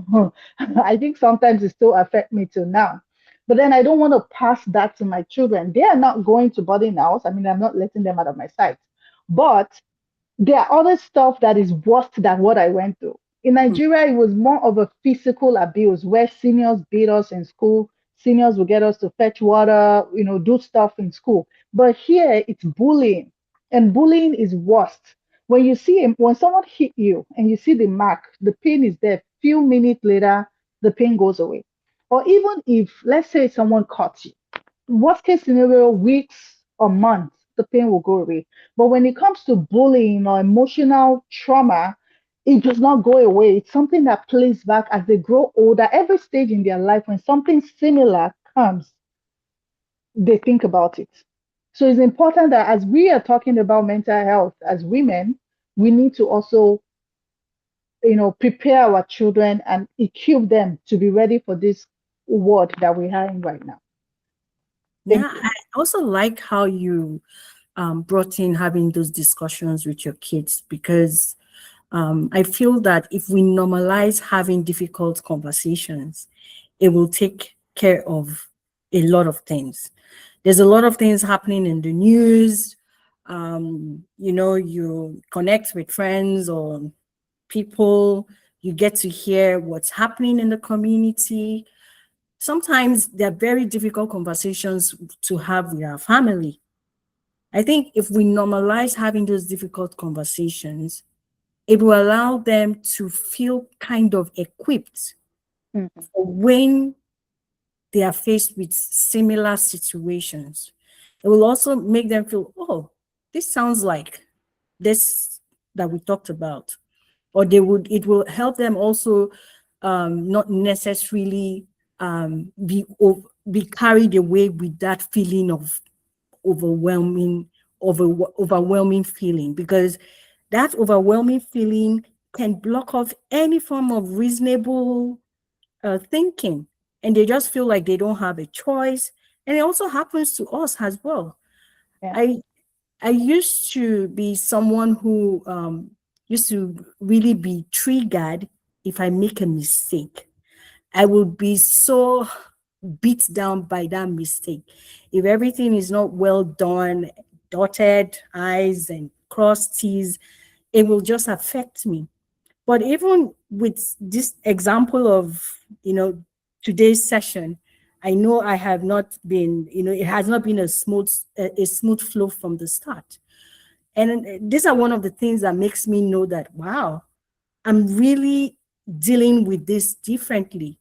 [SPEAKER 3] I think sometimes it still affect me till now. But then I don't want to pass that to my children. They are not going to boarding house. I mean, I'm not letting them out of my sight. But there are other stuff that is worse than what I went through. In Nigeria, it was more of a physical abuse where seniors beat us in school. Seniors will get us to fetch water, do stuff in school. But here, it's bullying, and bullying is worse. When someone hit you and you see the mark, the pain is there. Few minutes later, the pain goes away. Or even if, let's say, someone caught you, worst case scenario, weeks or months, the pain will go away. But when it comes to bullying or emotional trauma, it does not go away. It's something that plays back as they grow older. Every stage in their life, when something similar comes, they think about it. So it's important that as we are talking about mental health as women, we need to also, prepare our children and equip them to be ready for this world that we're having right now.
[SPEAKER 1] Yeah,
[SPEAKER 3] Thank you.
[SPEAKER 1] I also like how you brought in having those discussions with your kids, because I feel that if we normalize having difficult conversations, it will take care of a lot of things. There's a lot of things happening in the news. You connect with friends or people, you get to hear what's happening in the community. Sometimes they're very difficult conversations to have with our family. I think if we normalize having those difficult conversations, it will allow them to feel kind of equipped
[SPEAKER 3] Mhm.
[SPEAKER 1] for when they are faced with similar situations. It will also make them feel, oh, this sounds like this that we talked about. Or it will help them also not necessarily be carried away with that feeling of overwhelming overwhelming feeling, because that overwhelming feeling can block off any form of reasonable thinking, and they just feel like they don't have a choice. And it also happens to us as well.
[SPEAKER 3] Yeah.
[SPEAKER 1] I i used to be someone who used to really be triggered if I make a mistake. I would be so beat down by that mistake. If everything is not well done, dotted I's and crossed T's, it will just affect me. But even with this example of, today's session, I know I have not been, it has not been a smooth flow from the start. And these are one of the things that makes me know that, wow, I'm really dealing with this differently,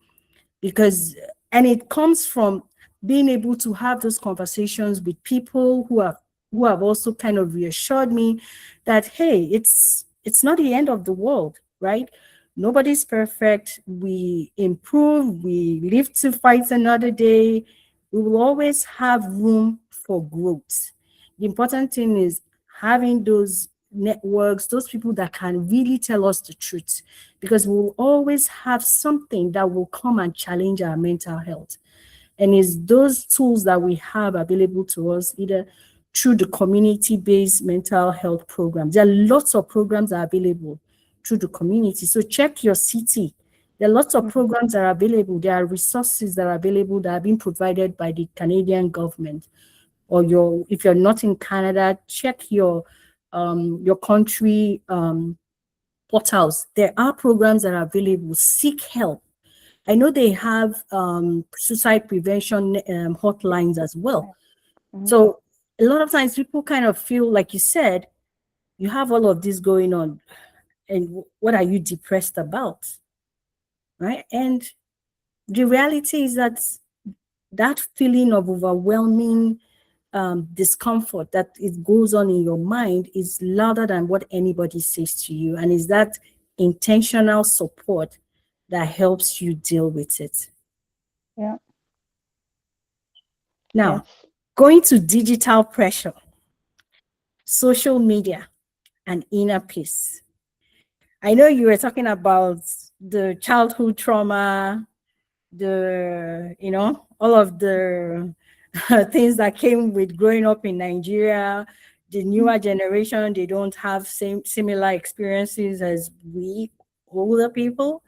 [SPEAKER 1] because and it comes from being able to have those conversations with people who have also kind of reassured me that, hey, it's not the end of the world, right? Nobody's perfect. We improve, we live to fight another day. We will always have room for growth. The important thing is having those networks, those people that can really tell us the truth, because we'll always have something that will come and challenge our mental health. And it's those tools that we have available to us, either through the community-based mental health programs. There are lots of programs that are available through the community. So check your city. There are lots of
[SPEAKER 3] Mhm.
[SPEAKER 1] programs that are available. There are resources that are available that are being provided by the Canadian government. Or if you're not in Canada, check your country portals. There are programs that are available. Seek help. I know they have suicide prevention hotlines as well.
[SPEAKER 3] Mhm.
[SPEAKER 1] So a lot of times people kind of feel, like you said, you have all of this going on, and what are you depressed about, right? And the reality is that that feeling of overwhelming discomfort that it goes on in your mind is louder than what anybody says to you, and is that intentional support that helps you deal with it.
[SPEAKER 3] Yeah.
[SPEAKER 1] Now,
[SPEAKER 3] Yes.
[SPEAKER 1] going to digital pressure. social media and inner peace. I know you were talking about the childhood trauma, all of the things that came with growing up in Nigeria. The newer generation, they don't have similar experiences as we older people.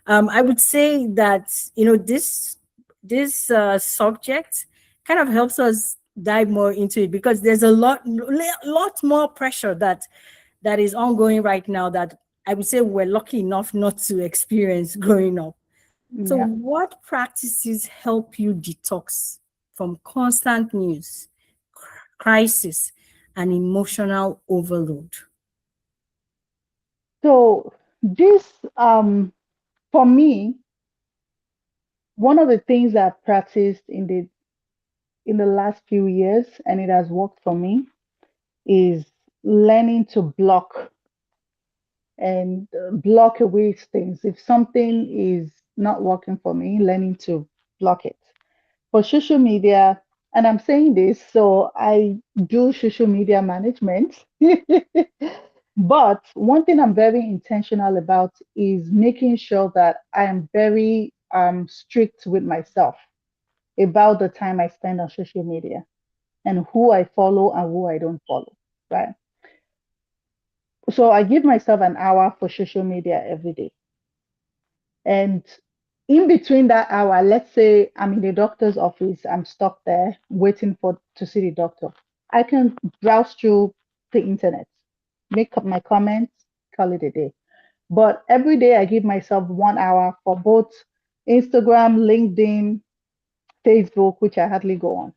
[SPEAKER 1] I would say that this subject kind of helps us dive more into it, because there's a lot more pressure that is ongoing right now that I would say we're lucky enough not to experience growing up. So,
[SPEAKER 3] Yeah.
[SPEAKER 1] what practices help you detox from constant news, crisis, and emotional overload?
[SPEAKER 3] So this, for me, one of the things I've practiced in the last few years, and it has worked for me, is learning to block and block away things. If something is not working for me, learning to block it. For social media, and I'm saying this, so I do social media management. But one thing I'm very intentional about is making sure that I am very strict with myself about the time I spend on social media and who I follow and who I don't follow, right? So I give myself an hour for social media every day. And in between that hour, let's say I'm in the doctor's office, I'm stuck there waiting for to see the doctor. I can browse through the internet, make up my comments, call it a day. But every day I give myself 1 hour for both Instagram, LinkedIn, Facebook, which I hardly go on.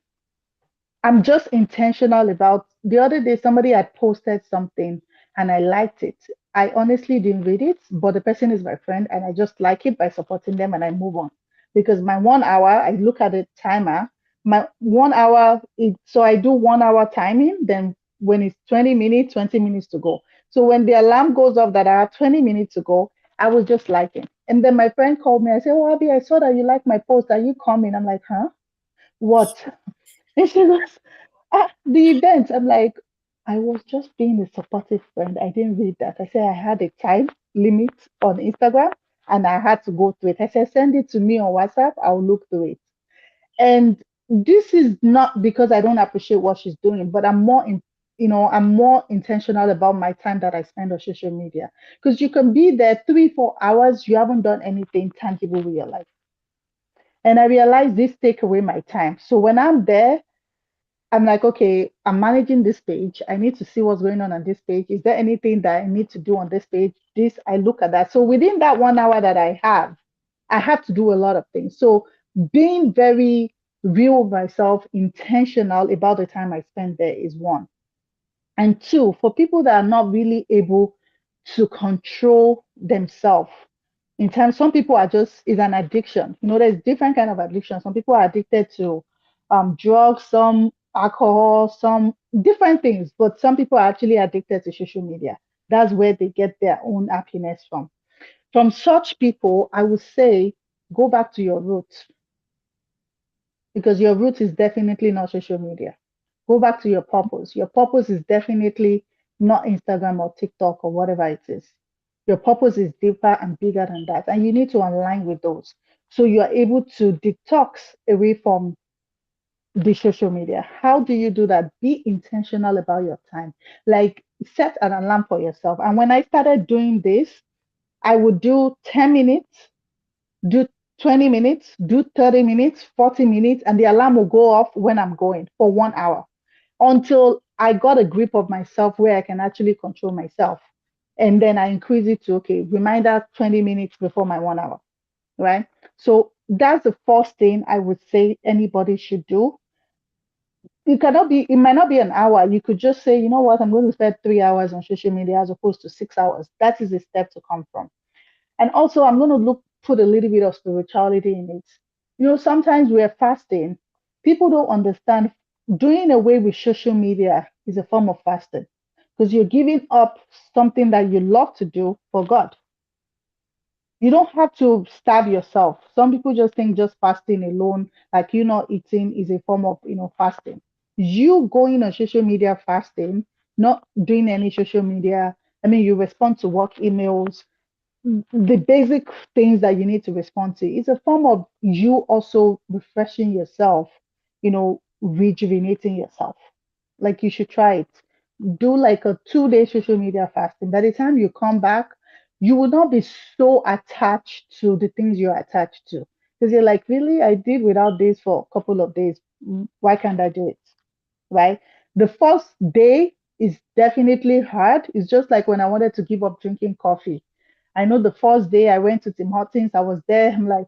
[SPEAKER 3] I'm just intentional about the other day somebody had posted something and I liked it. I honestly didn't read it, but the person is my friend and I just like it by supporting them and I move on. Because my 1 hour, I look at the timer, my 1 hour, so I do 1 hour timing, then when it's 20 minutes, 20 minutes to go. So when the alarm goes off that I have 20 minutes to go, I was just liking. And then my friend called me. I said, "Oh, Abby, I saw that you like my post. Are you coming?" I'm like, "Huh? What?" And she goes, the event. I'm like, I was just being a supportive friend. I didn't read that. I said I had a time limit on Instagram and I had to go through it. I said, send it to me on WhatsApp. I'll look through it. And this is not because I don't appreciate what she's doing, but I'm more intentional about my time that I spend on social media. Because you can be there 3, 4 hours, you haven't done anything tangible with your life. And I realized this take away my time. So when I'm there, I'm like, okay, I'm managing this page. I need to see what's going on this page. Is there anything that I need to do on this page? This, I look at that. So within that 1 hour that I have to do a lot of things. So being very real with myself, intentional about the time I spend there is one. And two, for people that are not really able to control themselves, in terms, some people are just, is an addiction. There's different kind of addiction. Some people are addicted to drugs, some alcohol, some different things, but some people are actually addicted to social media. That's where they get their own happiness from. From such people, I would say go back to your roots, because your root is definitely not social media. Go back to your purpose. Your purpose is definitely not Instagram or TikTok or whatever it is. Your purpose is deeper and bigger than that. And you need to align with those. So you are able to detox away from the social media. How do you do that? Be intentional about your time. Like set an alarm for yourself. And when I started doing this, I would do 10 minutes, do 20 minutes, do 30 minutes, 40 minutes, and the alarm will go off when I'm going for 1 hour until I got a grip of myself where I can actually control myself. And then I increase it to, okay, reminder 20 minutes before my 1 hour, right? So that's the first thing I would say anybody should do. It might not be an hour. You could just say, you know what, I'm going to spend 3 hours on social media as opposed to 6 hours. That is a step to come from. And also, I'm going to put a little bit of spirituality in it. Sometimes we're fasting. People don't understand doing away with social media is a form of fasting because you're giving up something that you love to do for God. You don't have to starve yourself. Some people just think just fasting alone, like you not eating, is a form of fasting. You going on social media fasting not doing any social media. I mean, you respond to work emails, the basic things that you need to respond to. It's a form of you also refreshing yourself, rejuvenating yourself. Like you should try it. Do like a 2 day social media fasting. By the time you come back, you will not be so attached to the things you're attached to. Because you're like, really, I did without this for a couple of days. Why can't I do it? Right? The first day is definitely hard. It's just like when I wanted to give up drinking coffee. I know the first day I went to Tim Hortons, I was there. I'm like,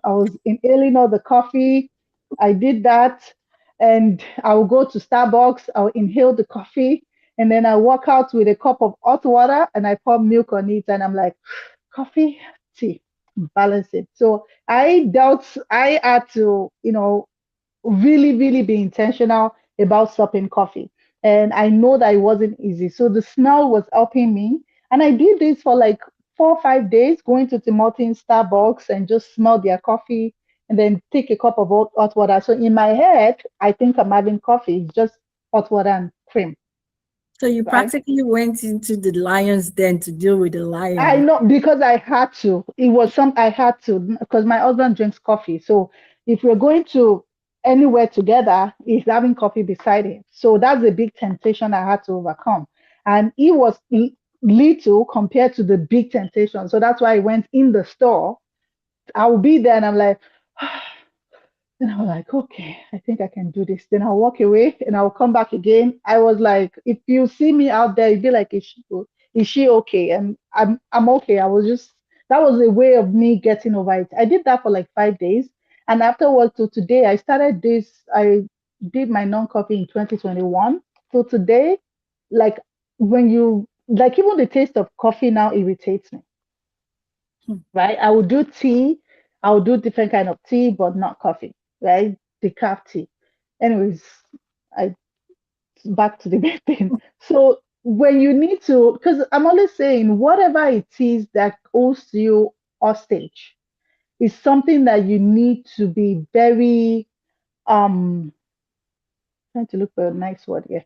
[SPEAKER 3] I was inhaling all the coffee. I did that. And I will go to Starbucks, I'll inhale the coffee. And then I walk out with a cup of hot water and I pour milk on it. And I'm like, coffee, tea, balance it. So I had to, really, really be intentional about stopping coffee. And I know that it wasn't easy. So the smell was helping me. And I did this for like 4 or 5 days, going to Tim Hortons, Starbucks, and just smell their coffee and then take a cup of hot water. So in my head, I think I'm having coffee. It's just hot water and cream,
[SPEAKER 1] So you
[SPEAKER 3] right?
[SPEAKER 1] practically went into the lion's den to deal with the
[SPEAKER 3] I
[SPEAKER 1] lion.
[SPEAKER 3] know because I had to. It was some I had to because my husband drinks coffee. So if we're going to anywhere together, he's having coffee beside him. So that's a big temptation I had to overcome. And he was little compared to the big temptation. So that's why I went in the store. I will be there and I'm like, and I was like, okay, I think I can do this. Then I'll walk away and I'll come back again. I was like, if you see me out there, you'd be like, is she okay? And I'm okay. I was just that was a way of me getting over it. I did that for like 5 days. And afterwards to today, I started this, I did my non-coffee in 2021. So today, like when you like even the taste of coffee now irritates me,
[SPEAKER 1] Hmm.
[SPEAKER 3] right? I will do tea. I will do different kind of tea, but not coffee, right? Decaf tea. Anyways, I back to the main thing. So when you need to, because I'm always saying whatever it is that holds you hostage is something that you need to be very trying to look for a nice word here.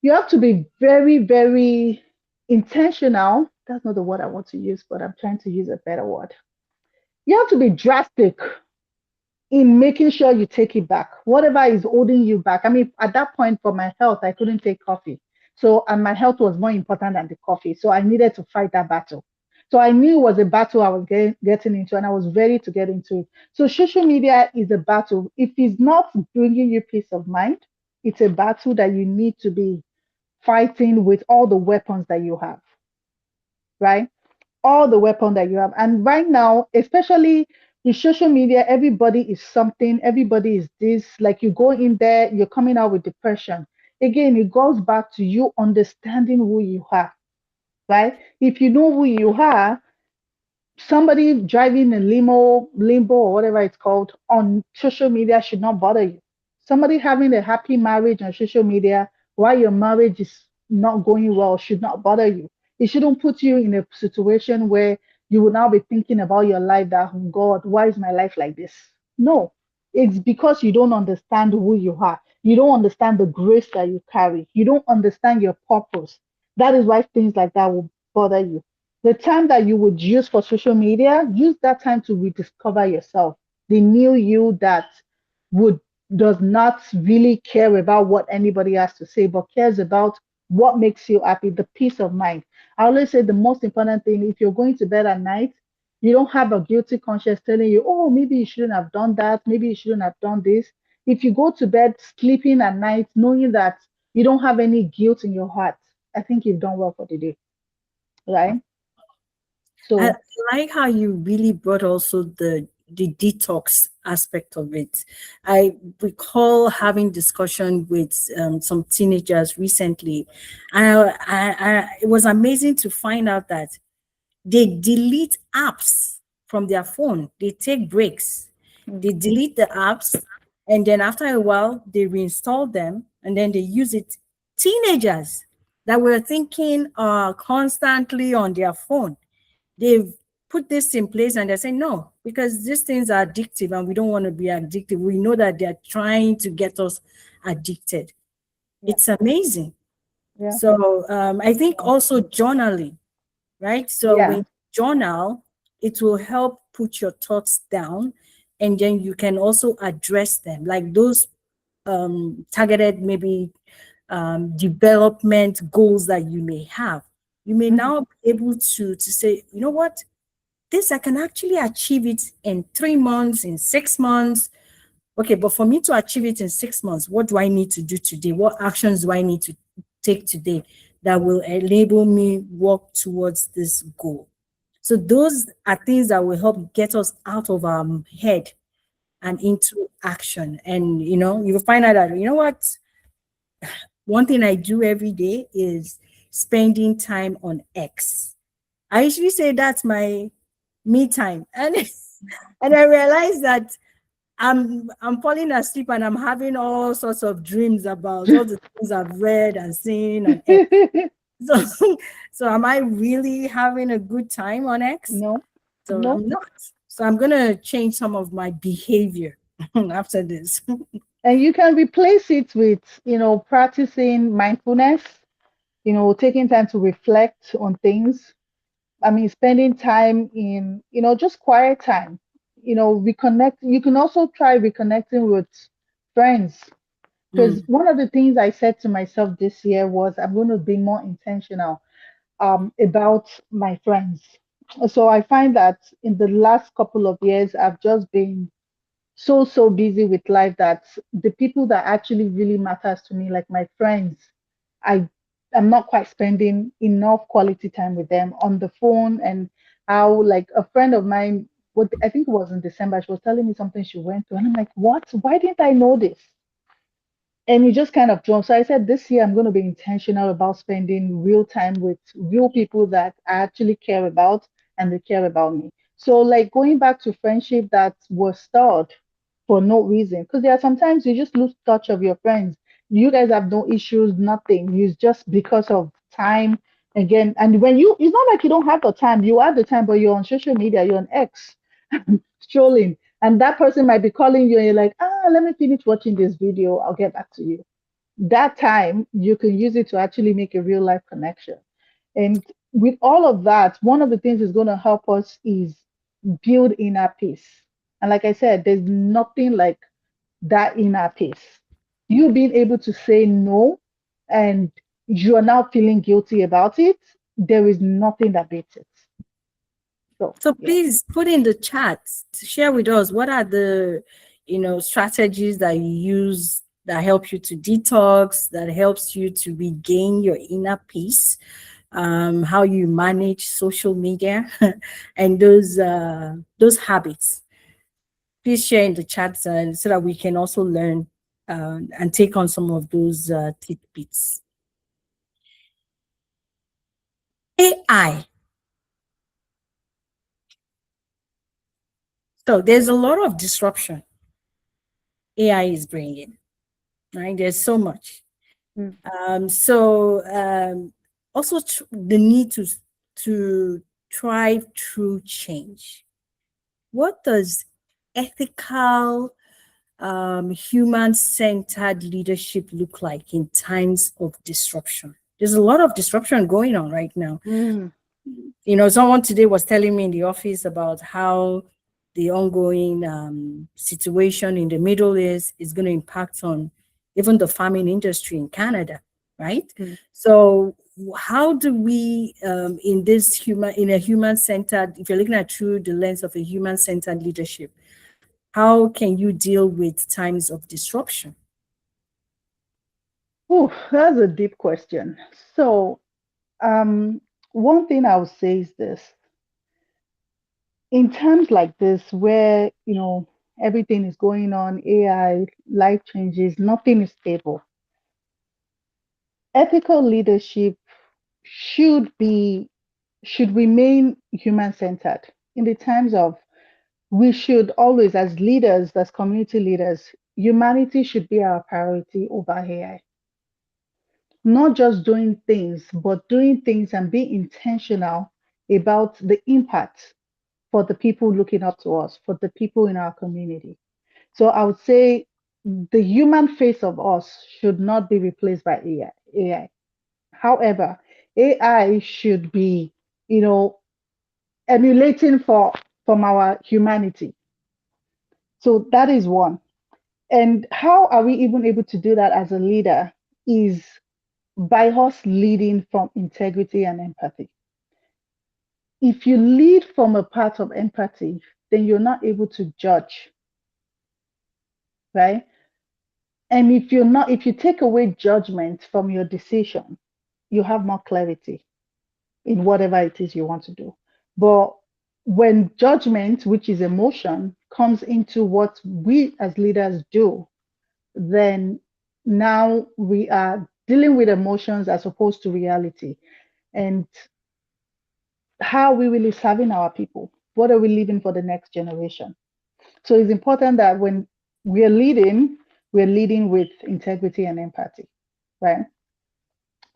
[SPEAKER 3] You have to be very, very intentional. That's not the word I want to use, but I'm trying to use a better word. You have to be drastic in making sure you take it back, whatever is holding you back. I mean, at that point for my health, I couldn't take coffee. So, and my health was more important than the coffee. So I needed to fight that battle. So I knew it was a battle I was getting into and I was ready to get into it. So social media is a battle. If it's not bringing you peace of mind, it's a battle that you need to be fighting with all the weapons that you have, right? All the weapon that you have. And right now, especially with social media, everybody is something, everybody is this. Like you go in there, you're coming out with depression. Again, it goes back to you understanding who you are, right? If you know who you are, somebody driving a limbo or whatever it's called on social media should not bother you. Somebody having a happy marriage on social media while your marriage is not going well should not bother you. It shouldn't put you in a situation where you will now be thinking about your life that, oh God, why is my life like this? No, it's because you don't understand who you are. You don't understand the grace that you carry. You don't understand your purpose. That is why things like that will bother you. The time that you would use for social media, use that time to rediscover yourself, the new you that would does not really care about what anybody has to say, but cares about what makes you happy, the peace of mind. I always say the most important thing, if you're going to bed at night, you don't have a guilty conscience telling you, oh, maybe you shouldn't have done that, maybe you shouldn't have done this. If you go to bed sleeping at night, knowing that you don't have any guilt in your heart, I think you've done well for the day, right?
[SPEAKER 1] I
[SPEAKER 3] So
[SPEAKER 1] like how you really brought also the detox aspect of it. I recall having discussion with some teenagers recently, and it was amazing to find out that they delete apps from their phone. They take breaks.
[SPEAKER 3] mm,
[SPEAKER 1] They delete the apps, and then after a while, they reinstall them, and then they use it. Teenagers that were thinking constantly on their phone, they've put this in place and they're saying no, because these things are addictive and we don't want to be addicted. We know that they're trying to get us addicted.
[SPEAKER 3] Yeah.
[SPEAKER 1] It's amazing.
[SPEAKER 3] Yeah.
[SPEAKER 1] So I think also journaling, right? So when
[SPEAKER 3] Yeah.
[SPEAKER 1] you journal, it will help put your thoughts down, and then you can also address them, like those targeted maybe development goals that you may have. You may
[SPEAKER 3] Mhm.
[SPEAKER 1] now be able to say, you know what, this I can actually achieve it in 3 months, in 6 months. Okay, but for me to achieve it in 6 months, what do I need to do today? What actions do I need to take today that will enable me work towards this goal? So those are things that will help get us out of our head and into action. And you will find out that, you know what, one thing I do every day is spending time on X. I usually say that's my me time. And and I realize that I'm falling asleep and I'm having all sorts of dreams about all the things I've read and seen on X. So, so am I really having a good time on X?
[SPEAKER 3] No,
[SPEAKER 1] So
[SPEAKER 3] no.
[SPEAKER 1] I'm not. So I'm gonna change some of my behavior after this.
[SPEAKER 3] And you can replace it with, practicing mindfulness, taking time to reflect on things. I mean, spending time in, just quiet time, reconnect. You can also try reconnecting with friends. Because
[SPEAKER 1] Mm.
[SPEAKER 3] one of the things I said to myself this year was I'm going to be more intentional about my friends. So I find that in the last couple of years, I've just been so busy with life that the people that actually really matters to me, like my friends, I am not quite spending enough quality time with them on the phone. And how, like, a friend of mine, what I think it was in December, she was telling me something she went through, and I'm like, what? Why didn't I know this? And it just kind of drawn. So I said this year I'm going to be intentional about spending real time with real people that I actually care about and they care about me. So, like, going back to friendship that was stalled for no reason, because there are sometimes you just lose touch of your friends. You guys have no issues, nothing. It's just because of time again. And when it's not like you don't have the time. You have the time, but you're on social media, you're on X, strolling, and that person might be calling you, and you're like, let me finish watching this video. I'll get back to you. That time you can use it to actually make a real life connection. And with all of that, one of the things is going to help us is build inner peace. And like I said, there's nothing like that inner peace. You being able to say no and you are now feeling guilty about it, there is nothing that beats it. So,
[SPEAKER 1] So
[SPEAKER 3] yeah.
[SPEAKER 1] please put in the chat to share with us what are the strategies that you use that help you to detox, that helps you to regain your inner peace, how you manage social media, and those habits. Please share in the chat so that we can also learn and take on some of those tidbits. AI. So there's a lot of disruption AI is bringing, right? There's so much.
[SPEAKER 3] Mm.
[SPEAKER 1] So also the need to thrive through change. What does ethical, human-centered leadership look like in times of disruption? There's a lot of disruption going on right now.
[SPEAKER 3] Mm.
[SPEAKER 1] Someone today was telling me in the office about how the ongoing situation in the Middle East is going to impact on even the farming industry in Canada, right?
[SPEAKER 3] Mm.
[SPEAKER 1] So how do we, in a human-centered, if you're looking at through the lens of a human-centered leadership, how can you deal with times of disruption?
[SPEAKER 3] Ooh, that's a deep question. So, one thing I would say is this: in times like this, where everything is going on, AI, life changes, nothing is stable. Ethical leadership should be should remain human centered. In the times of, we should always, as leaders, as community leaders, humanity should be our priority over AI. Not just doing things, but doing things and being intentional about the impact for the people looking up to us, for the people in our community. So I would say the human face of us should not be replaced by AI. However, AI should be, you know, emulating from our humanity. So that is one. And how are we even able to do that as a leader is by us leading from integrity and empathy. If you lead from a part of empathy, then you're not able to judge, right? And if you take away judgment from your decision, you have more clarity in whatever it is you want to do. But when judgment, which is emotion, comes into what we as leaders do, then now we are dealing with emotions as opposed to reality. And how are we really serving our people? What are we leaving for the next generation? So it's important that when we're leading with integrity and empathy, right?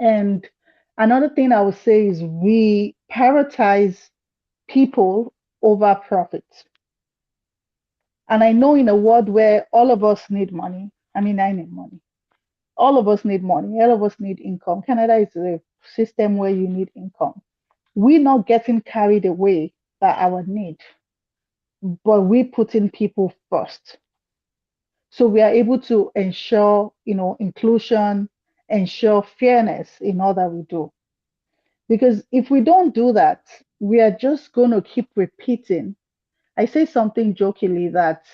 [SPEAKER 3] And another thing I would say is we prioritize people over profit. And I know in a world where all of us need money, I mean, I need money. All of us need money. All of us need income. Canada is a system where you need income. We're not getting carried away by our need, but we're putting people first. So we are able to ensure, inclusion, ensure fairness in all that we do. Because if we don't do that, we are just going to keep repeating. I say something jokingly that,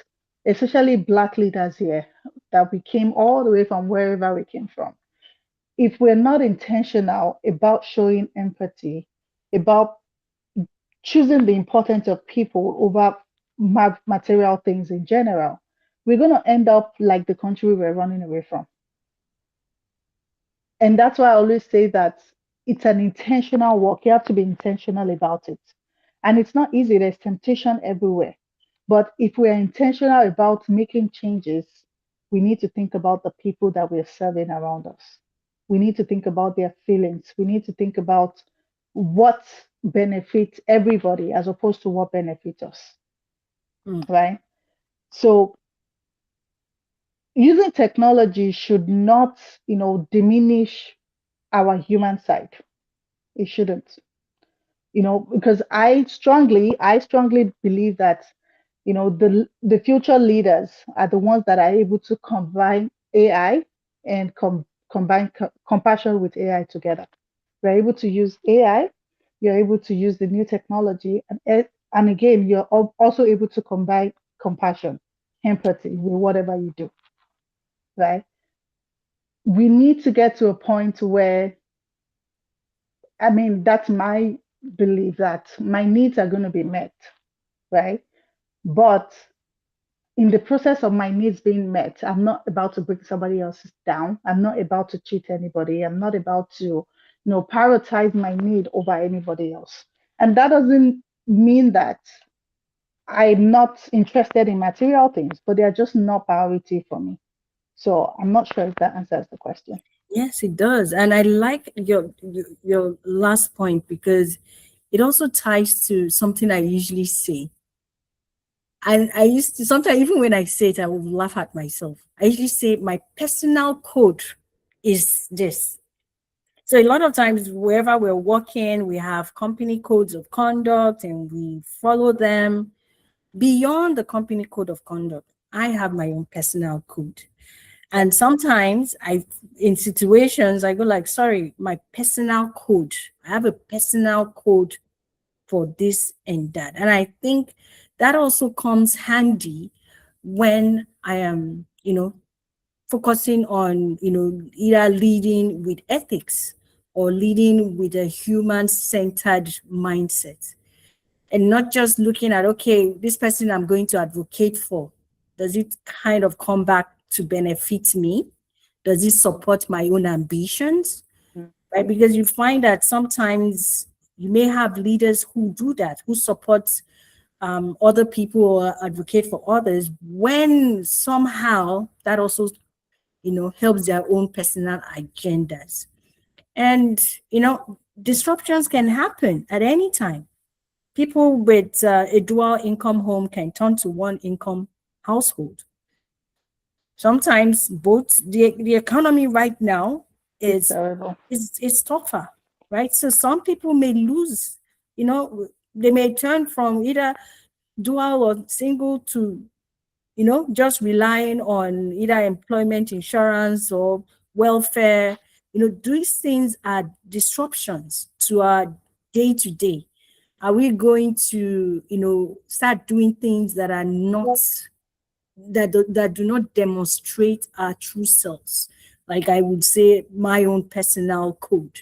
[SPEAKER 3] especially Black leaders here, that we came all the way from wherever we came from. If we're not intentional about showing empathy, about choosing the importance of people over material things in general, we're going to end up like the country we're running away from. And that's why I always say that it's an intentional work. You have to be intentional about it. And it's not easy, there's temptation everywhere. But if we're intentional about making changes, we need to think about the people that we're serving around us. We need to think about their feelings. We need to think about what benefits everybody as opposed to what benefits us,
[SPEAKER 1] Mm.
[SPEAKER 3] right? So using technology should not, diminish our human side. It shouldn't, because I strongly believe that, the future leaders are the ones that are able to combine AI and combine compassion with AI together. We're able to use AI, you're able to use the new technology, and again, you're also able to combine compassion, empathy with whatever you do, right? We need to get to a point where, I mean, that's my belief that my needs are going to be met, right? But in the process of my needs being met, I'm not about to bring somebody else down. I'm not about to cheat anybody. I'm not about to, prioritize my need over anybody else. And that doesn't mean that I'm not interested in material things, but they are just not priority for me. So I'm not sure if that answers the question.
[SPEAKER 1] Yes, it does. And I like your last point because it also ties to something I usually say. And I used to sometimes, even when I say it, I will laugh at myself. I usually say my personal code is this. So a lot of times, wherever we're working, we have company codes of conduct and we follow them. Beyond the company code of conduct, I have my own personal code. And sometimes in situations, I go like, sorry, my personal code. I have a personal code for this and that. And I think that also comes handy when I am, focusing on, either leading with ethics or leading with a human-centered mindset. And not just looking at, okay, this person I'm going to advocate for, does it kind of come back to benefit me? Does it support my own ambitions? Right? Because you find that sometimes you may have leaders who do that, who support other people or advocate for others, when somehow that also, helps their own personal agendas. And, disruptions can happen at any time. People with a dual income home can turn to one income household. Sometimes both the economy right now
[SPEAKER 3] It's
[SPEAKER 1] is
[SPEAKER 3] terrible.
[SPEAKER 1] is tougher, right? So some people may lose, they may turn from either dual or single to, just relying on either employment insurance or welfare. These things are disruptions to our day to day. Are we going to, start doing things that are not, that do not demonstrate our true selves? Like I would say, my own personal code,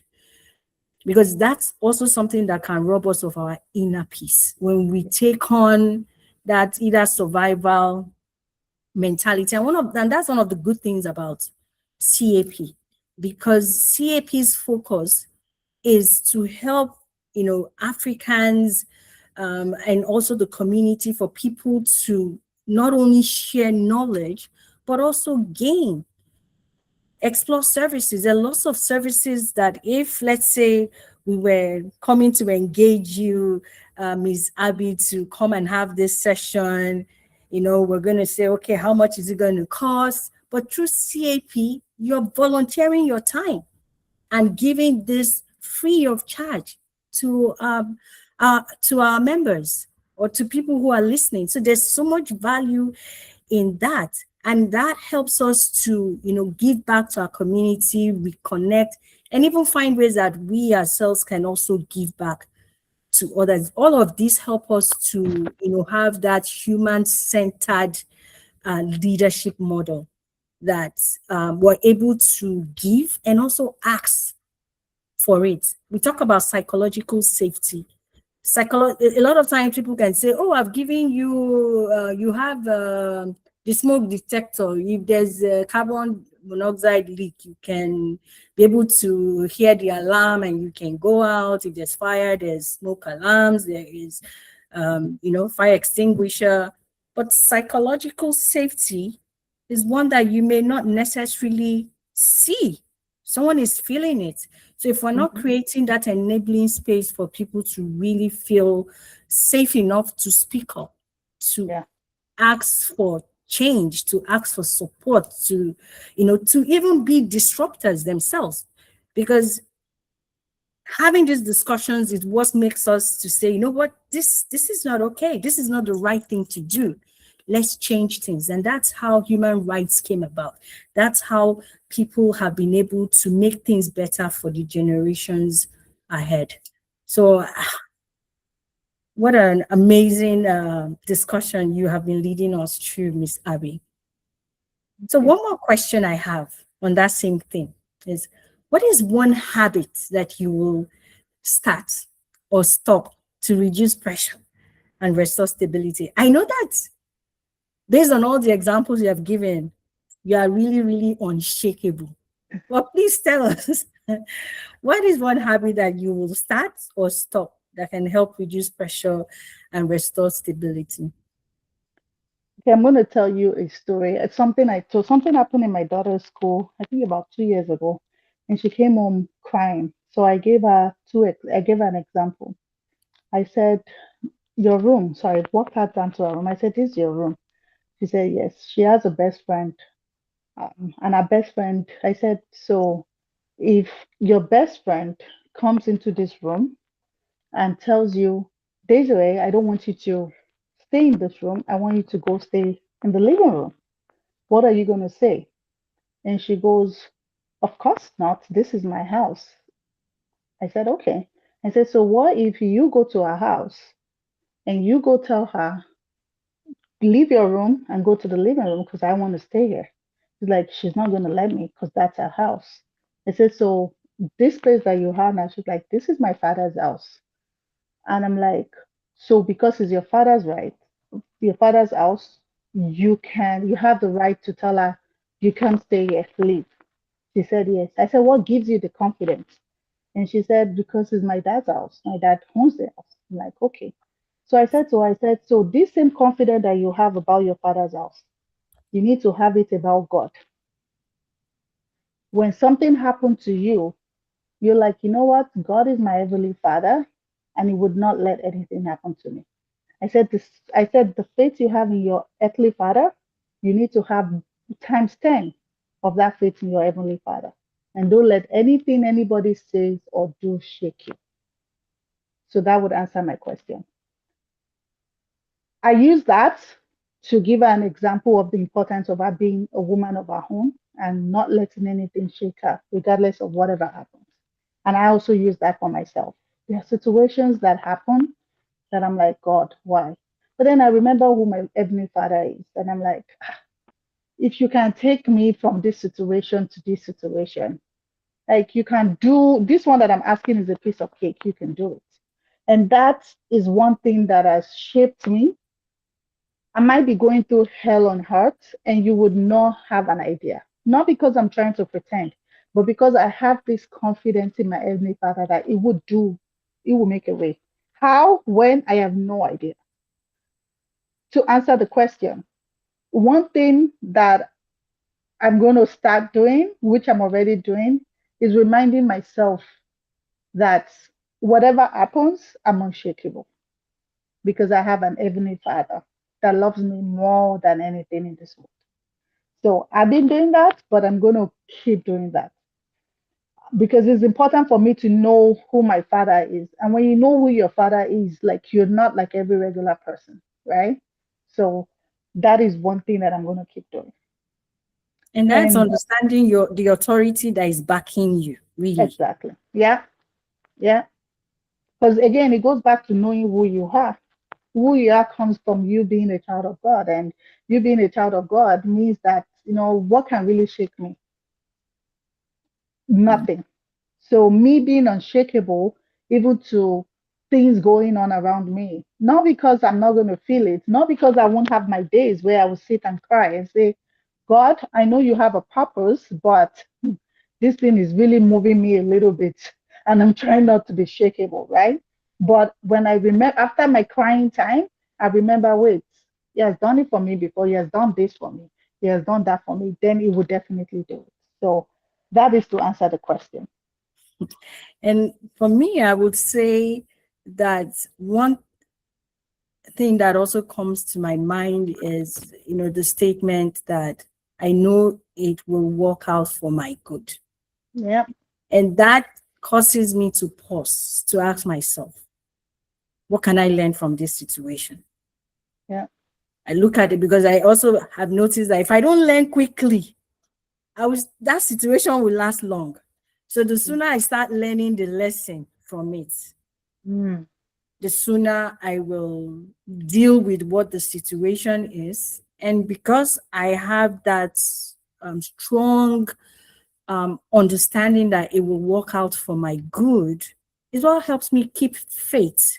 [SPEAKER 1] because that's also something that can rob us of our inner peace when we take on that either survival mentality. And that's one of the good things about CAP, because CAP's focus is to help, Africans, and also the community, for people to not only share knowledge but also gain, explore services. There are lots of services that, if let's say we were coming to engage you, Ms. Abby, to come and have this session, we're going to say, okay, how much is it going to cost? But through CAP, you're volunteering your time and giving this free of charge to our members or to people who are listening. So there's so much value in that, and that helps us to give back to our community, reconnect, and even find ways that we ourselves can also give back to others. All of these help us to have that human-centered leadership model, that we're able to give and also ask for it. We talk about psychological safety. A lot of times people can say, oh, I've given you, you have the smoke detector. If there's a carbon monoxide leak, you can be able to hear the alarm and you can go out. If there's fire, there's smoke alarms, there is, fire extinguisher. But psychological safety is one that you may not necessarily see. Someone is feeling it. So if we're not
[SPEAKER 3] Mhm.
[SPEAKER 1] creating that enabling space for people to really feel safe enough to speak up, to
[SPEAKER 3] Yeah.
[SPEAKER 1] ask for change, to ask for support, to even be disruptors themselves, because having these discussions is what makes us to say, what, this is not okay. This is not the right thing to do. Let's change things. And that's how human rights came about. That's how people have been able to make things better for the generations ahead. So what an amazing discussion you have been leading us through, Miss Abby. So
[SPEAKER 3] Okay.
[SPEAKER 1] one more question I have on that same thing is, what is one habit that you will start or stop to reduce pressure and restore stability? I know that based on all the examples you have given, you are really, really unshakable. But please tell us, what is one habit that you will start or stop that can help reduce pressure and restore stability?
[SPEAKER 3] Okay, I'm going to tell you a story. It's something I told. Something happened in my daughter's school, I think about 2 years ago, and she came home crying. So I gave her I gave her an example. I said, "Your room." Sorry, walked her down to her room. I said, "This is your room." She said, "Yes." She has a best friend, and her best friend. I said, "So, if your best friend comes into this room and tells you, Desiree, I don't want you to stay in this room. I want you to go stay in the living room. What are you going to say?" And she goes, "Of course not. This is my house." I said, "Okay." I said, "So what if you go to her house and you go tell her, leave your room and go to the living room because I want to stay here?" She's like, "She's not going to let me because that's her house." I said, "So this place that you have now," she's like, "This is my father's house." And I'm like, "So because it's your father's house, you have the right to tell her you can't stay here, leave." She said, "Yes." I said, "What gives you the confidence?" And she said, "Because it's my dad's house. My dad owns the house." I'm like, "Okay." So I said, "So this same confidence that you have about your father's house, you need to have it about God. When something happened to you, you're like, you know what? God is my heavenly father, and he would not let anything happen to me." I said, the faith you have in your earthly father, you need to have times 10 of that faith in your Heavenly Father. And don't let anything anybody says or do shake you. So that would answer my question. I use that to give her an example of the importance of her being a woman of her own and not letting anything shake her, regardless of whatever happens. And I also use that for myself. There are situations that happen that I'm like, God, why? But then I remember who my Heavenly Father is. And I'm like, if you can take me from this situation to this situation, like you can do this one that I'm asking is a piece of cake, you can do it. And that is one thing that has shaped me. I might be going through hell on earth and you would not have an idea. Not because I'm trying to pretend, but because I have this confidence in my Heavenly Father that it will make a way. How? When? I have no idea. To answer the question, one thing that I'm going to start doing, which I'm already doing, is reminding myself that whatever happens, I'm unshakable because I have an Heavenly Father that loves me more than anything in this world. So I've been doing that, but I'm going to keep doing that because it's important for me to know who my father is. And when you know who your father is, like you're not like every regular person, right? So that is one thing that I'm going to keep doing.
[SPEAKER 1] And that's
[SPEAKER 3] And
[SPEAKER 1] understanding the authority that is backing you, really.
[SPEAKER 3] exactly. Yeah. Yeah. Because again, it goes back to knowing who you are. Who you are comes from you being a child of God. And you being a child of God means that, what can really shake me? Nothing. So me being unshakable, even to things going on around me, not because I'm not going to feel it, not because I won't have my days where I will sit and cry and say, God, I know you have a purpose, but this thing is really moving me a little bit, and I'm trying not to be shakeable, right? But when I remember after my crying time, I remember, wait, he has done it for me before, he has done this for me, he has done that for me, then he will definitely do it. So that is to answer the question.
[SPEAKER 1] And for me, I would say that one thing that also comes to my mind is, the statement that I know it will work out for my good.
[SPEAKER 3] Yeah.
[SPEAKER 1] And that causes me to pause, to ask myself, what can I learn from this situation?
[SPEAKER 3] Yeah.
[SPEAKER 1] I look at it because I also have noticed that if I don't learn quickly, that situation will last long. So the sooner I start learning the lesson from it,
[SPEAKER 3] Mm.
[SPEAKER 1] the sooner I will deal with what the situation is. And because I have that strong understanding that it will work out for my good, is what helps me keep faith,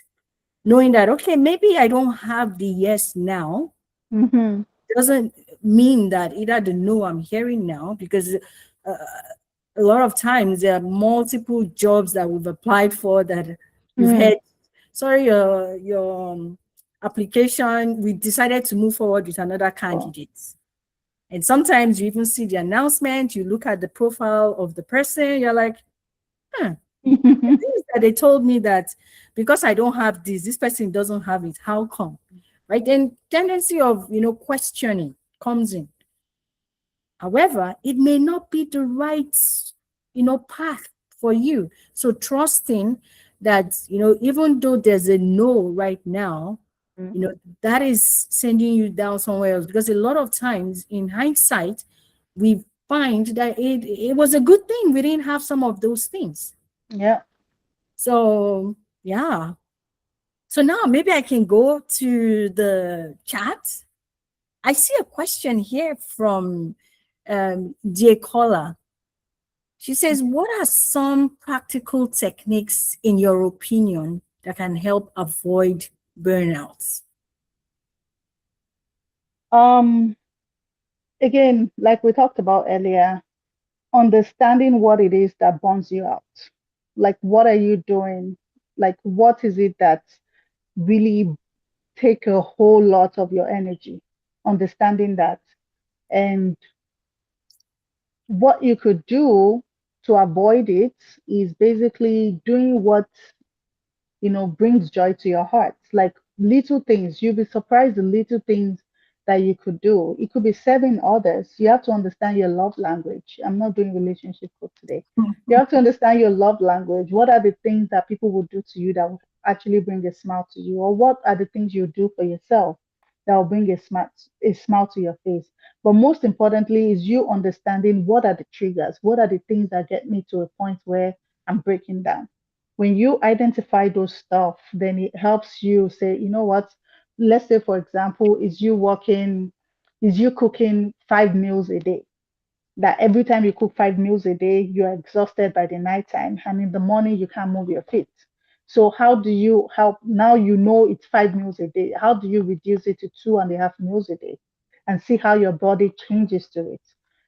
[SPEAKER 1] knowing that, okay, maybe I don't have the yes now.
[SPEAKER 3] Mm-hmm.
[SPEAKER 1] Doesn't mean that either the no I'm hearing now, because uh, a lot of times there are multiple jobs that we've applied for that you've
[SPEAKER 3] Mm.
[SPEAKER 1] had, sorry, your application, we decided to move forward with another
[SPEAKER 3] Wow.
[SPEAKER 1] candidate. And sometimes you even see the announcement, you look at the profile of the person, you're like, hmm, things that they told me that because I don't have this person doesn't have it. How come? Right? Then tendency of questioning comes in. However, it may not be the right path for you. So trusting that even though there's a no right now,
[SPEAKER 3] Mm.
[SPEAKER 1] that is sending you down somewhere else. Because a lot of times in hindsight, we find that it was a good thing we didn't have some of those things.
[SPEAKER 3] Yeah.
[SPEAKER 1] So yeah. So now maybe I can go to the chat. I see a question here from dear caller. She says, what are some practical techniques, in your opinion, that can help avoid burnouts?
[SPEAKER 3] Um, Again, like we talked about earlier, understanding what it is that burns you out. Like, what are you doing? Like, what is it that really take a whole lot of your energy? Understanding that. And what you could do to avoid it is basically doing what brings joy to your heart. Like little things. You'll be surprised the little things that you could do. It could be serving others. You have to understand your love language. I'm not doing relationship coach today. You have to understand your love language. What are the things that people will do to you that will actually bring a smile to you? Or what are the things you do for yourself that will bring a smile to your face? But most importantly is you understanding what are the triggers, what are the things that get me to a point where I'm breaking down. When you identify those stuff, then it helps you say, you know what, let's say for example, is you cooking 5 meals a day, that every time you cook 5 meals a day, you're exhausted by the nighttime, and in the morning you can't move your feet. So how do you help? Now you know it's 5 meals a day. How do you reduce it to 2.5 meals a day, and see how your body changes to it?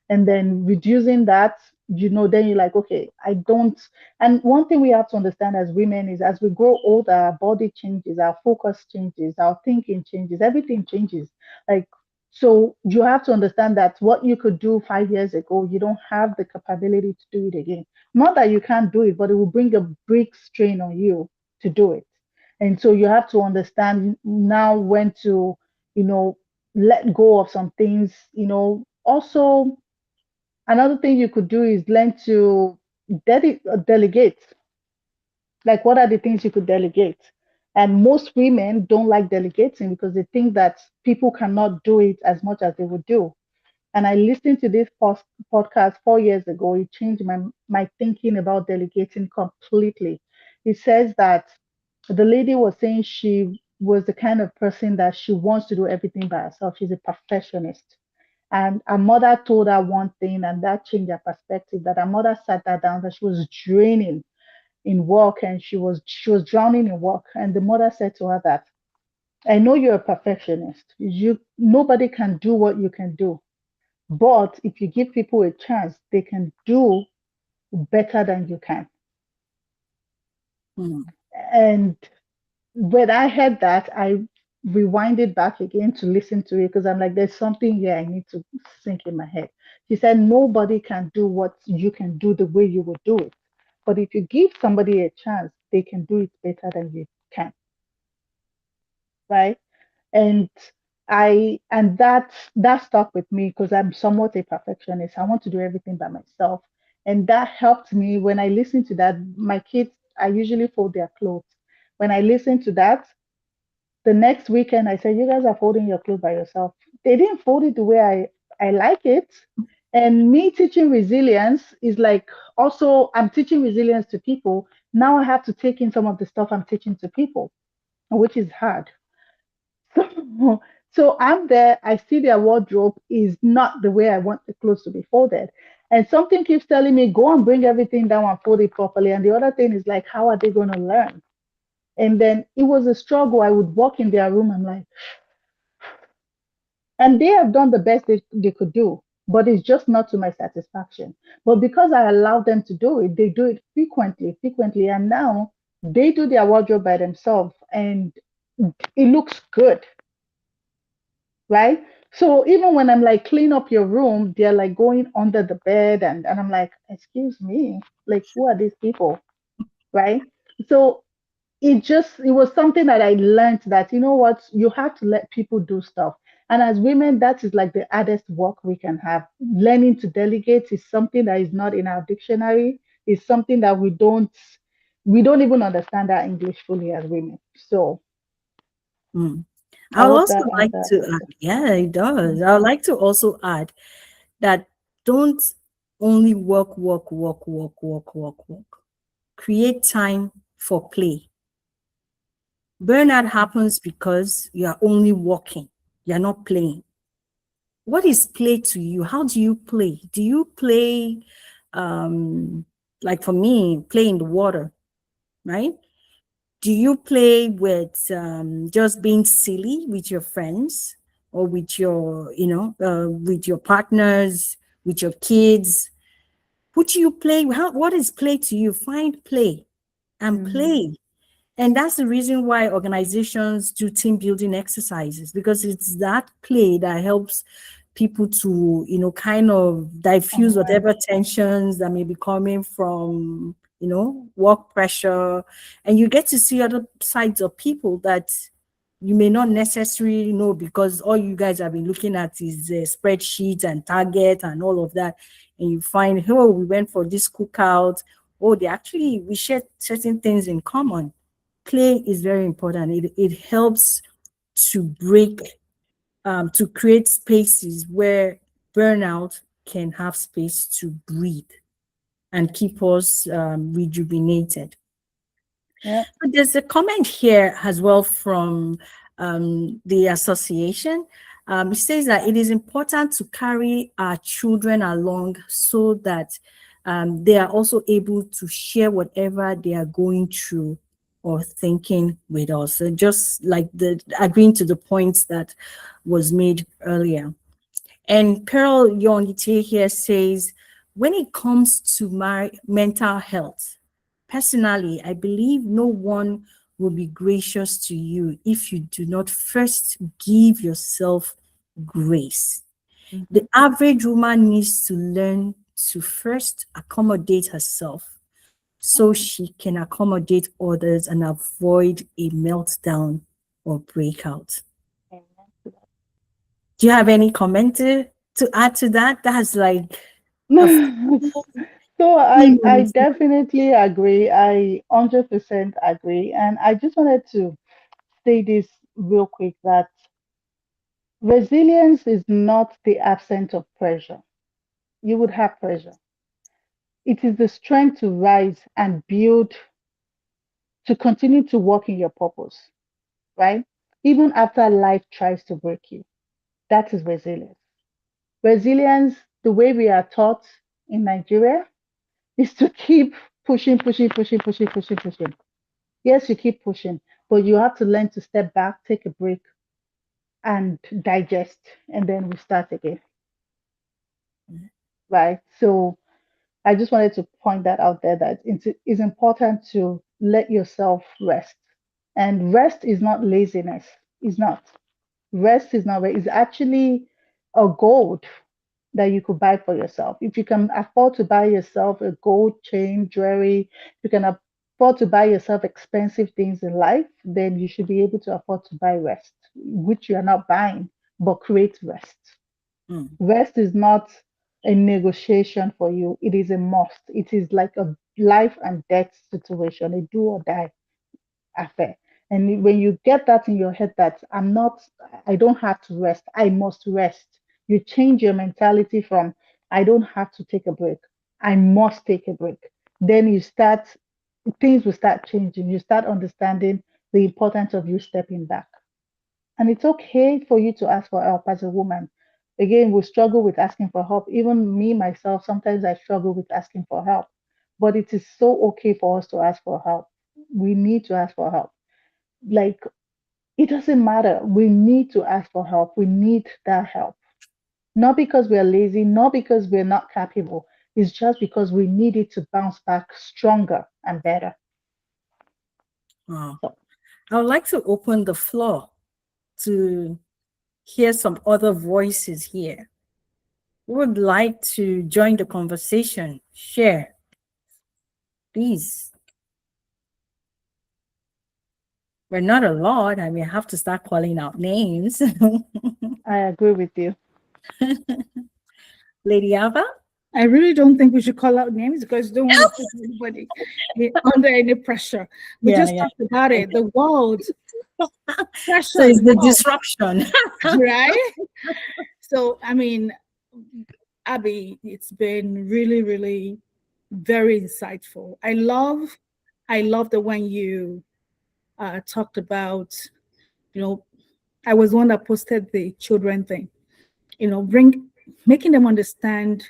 [SPEAKER 3] And then reducing that, then you're like, okay, I don't. And one thing we have to understand as women is as we grow older, our body changes, our focus changes, our thinking changes, everything changes. Like, so you have to understand that what you could do 5 years ago, you don't have the capability to do it again. Not that you can't do it, but it will bring a big strain on you to do it. And so you have to understand now when to, you know, let go of some things. Also, another thing you could do is learn to delegate. Like, what are the things you could delegate? And most women don't like delegating because they think that people cannot do it as much as they would do. And I listened to this podcast 4 years ago. It changed my thinking about delegating completely. It says that the lady was saying she was the kind of person that she wants to do everything by herself. She's a perfectionist. And her mother told her one thing, and that changed her perspective. That her mother sat her down, that she was draining in work, and she was drowning in work. And the mother said to her that, I know you're a perfectionist. Nobody can do what you can do. But if you give people a chance, they can do better than you can.
[SPEAKER 1] Mm.
[SPEAKER 3] And when I heard that, I rewinded back again to listen to it because I'm like, there's something here I need to sink in my head. She said, nobody can do what you can do the way you would do it. But if you give somebody a chance, they can do it better than you can, right? And that stuck with me because I'm somewhat a perfectionist. I want to do everything by myself. And that helped me when I listen to that. My kids, I usually fold their clothes. When I listen to that, the next weekend I said, you guys are folding your clothes by yourself. They didn't fold it the way I like it. And me teaching resilience is like, also I'm teaching resilience to people. Now I have to take in some of the stuff I'm teaching to people, which is hard. So I'm there, I see their wardrobe is not the way I want the clothes to be folded. And something keeps telling me, go and bring everything down and fold it properly. And the other thing is like, how are they going to learn? And then it was a struggle. I would walk in their room, I'm like, and they have done the best they could do, but it's just not to my satisfaction. But because I allow them to do it, they do it frequently. And now they do their wardrobe by themselves and it looks good, right? So even when I'm like, clean up your room, they're like going under the bed, and I'm like, excuse me, like, who are these people, right? So it was something that I learned that, you know what, you have to let people do stuff. And as women, that is like the hardest work we can have. Learning to delegate is something that is not in our dictionary. It's something that we don't even understand our English fully as women. So
[SPEAKER 1] Mm.
[SPEAKER 3] I
[SPEAKER 1] I'll
[SPEAKER 3] hope
[SPEAKER 1] also
[SPEAKER 3] that
[SPEAKER 1] like
[SPEAKER 3] answers
[SPEAKER 1] to
[SPEAKER 3] the
[SPEAKER 1] add,
[SPEAKER 3] question.
[SPEAKER 1] yeah, it does. I would like to also add that don't only work. Create time for play. Burnout happens because you are only working, you're not playing. What is play to you? How do you play? Do you play, um, like for me, play in the water, right? Do you play with just being silly with your friends or with your, with your partners, with your kids? Who do you play? What is play to you? Find play and
[SPEAKER 3] Mm,
[SPEAKER 1] play. And that's the reason why organizations do team building exercises, because it's that play that helps people to, kind of diffuse
[SPEAKER 3] unwind.
[SPEAKER 1] whatever tensions that may be coming from, work pressure. And you get to see other sides of people that you may not necessarily know because all you guys have been looking at is spreadsheets and target and all of that. And you find, oh, we went for this cookout. Oh, we share certain things in common. Play is very important. It helps to to create spaces where burnout can have space to breathe and keep us rejuvenated.
[SPEAKER 3] Yeah.
[SPEAKER 1] But there's a comment here as well from the association. It says that it is important to carry our children along so that they are also able to share whatever they are going through or thinking with us. So just like agreeing to the points that was made earlier. And Pearl Yongite here says, when it comes to my mental health, personally, I believe no one will be gracious to you if you do not first give yourself grace. The average woman needs to learn to first accommodate herself so she can accommodate others and avoid a meltdown or breakout. Do you have any comment to add to that? That's like a
[SPEAKER 3] So I
[SPEAKER 1] full
[SPEAKER 3] definitely agree. I 100% agree. And I just wanted to say this real quick that resilience is not the absence of pressure. You would have pressure. It is the strength to rise and build, to continue to walk in your purpose, right? Even after life tries to break you. That is resilience. Resilience, the way we are taught in Nigeria, is to keep pushing, pushing, pushing, pushing, pushing, pushing. Yes, you keep pushing, but you have to learn to step back, take a break, and digest, and then we start again, right? So I just wanted to point that out there that it's important to let yourself rest. And rest is not laziness. It's not. Rest is not, it's actually a gold that you could buy for yourself. If you can afford to buy yourself a gold chain, jewelry, you can afford to buy yourself expensive things in life, then you should be able to afford to buy rest, which you are not buying, but create rest.
[SPEAKER 1] Mm.
[SPEAKER 3] Rest is not a negotiation for you, it is a must. It is like a life and death situation, a do or die affair. And when you get that in your head that I don't have to rest, I must rest. You change your mentality from, I don't have to take a break, I must take a break. Then things will start changing. You start understanding the importance of you stepping back. And it's okay for you to ask for help as a woman. Again, we struggle with asking for help. Even me, myself, sometimes I struggle with asking for help. But it is so okay for us to ask for help. We need to ask for help. Like, it doesn't matter. We need to ask for help. We need that help. Not because we're lazy, not because we're not capable. It's just because we need it to bounce back stronger and better.
[SPEAKER 1] Wow.
[SPEAKER 3] So,
[SPEAKER 1] I would like to open the floor to hear some other voices here. Who would like to join the conversation? Share, please. We're not a lot. I mean, I have to start calling out names.
[SPEAKER 3] I agree with you.
[SPEAKER 1] Lady Ava?
[SPEAKER 2] I really don't think we should call out names because you don't want to put anybody under any pressure. We
[SPEAKER 1] Yeah,
[SPEAKER 2] just
[SPEAKER 1] yeah.
[SPEAKER 2] talked about it. The world,
[SPEAKER 1] So
[SPEAKER 2] pressure
[SPEAKER 1] it's the
[SPEAKER 2] involved,
[SPEAKER 1] disruption.
[SPEAKER 2] right? So, I mean, Abby, it's been really, really very insightful. I love the when you talked about, you know, I was one that posted the children thing, making them understand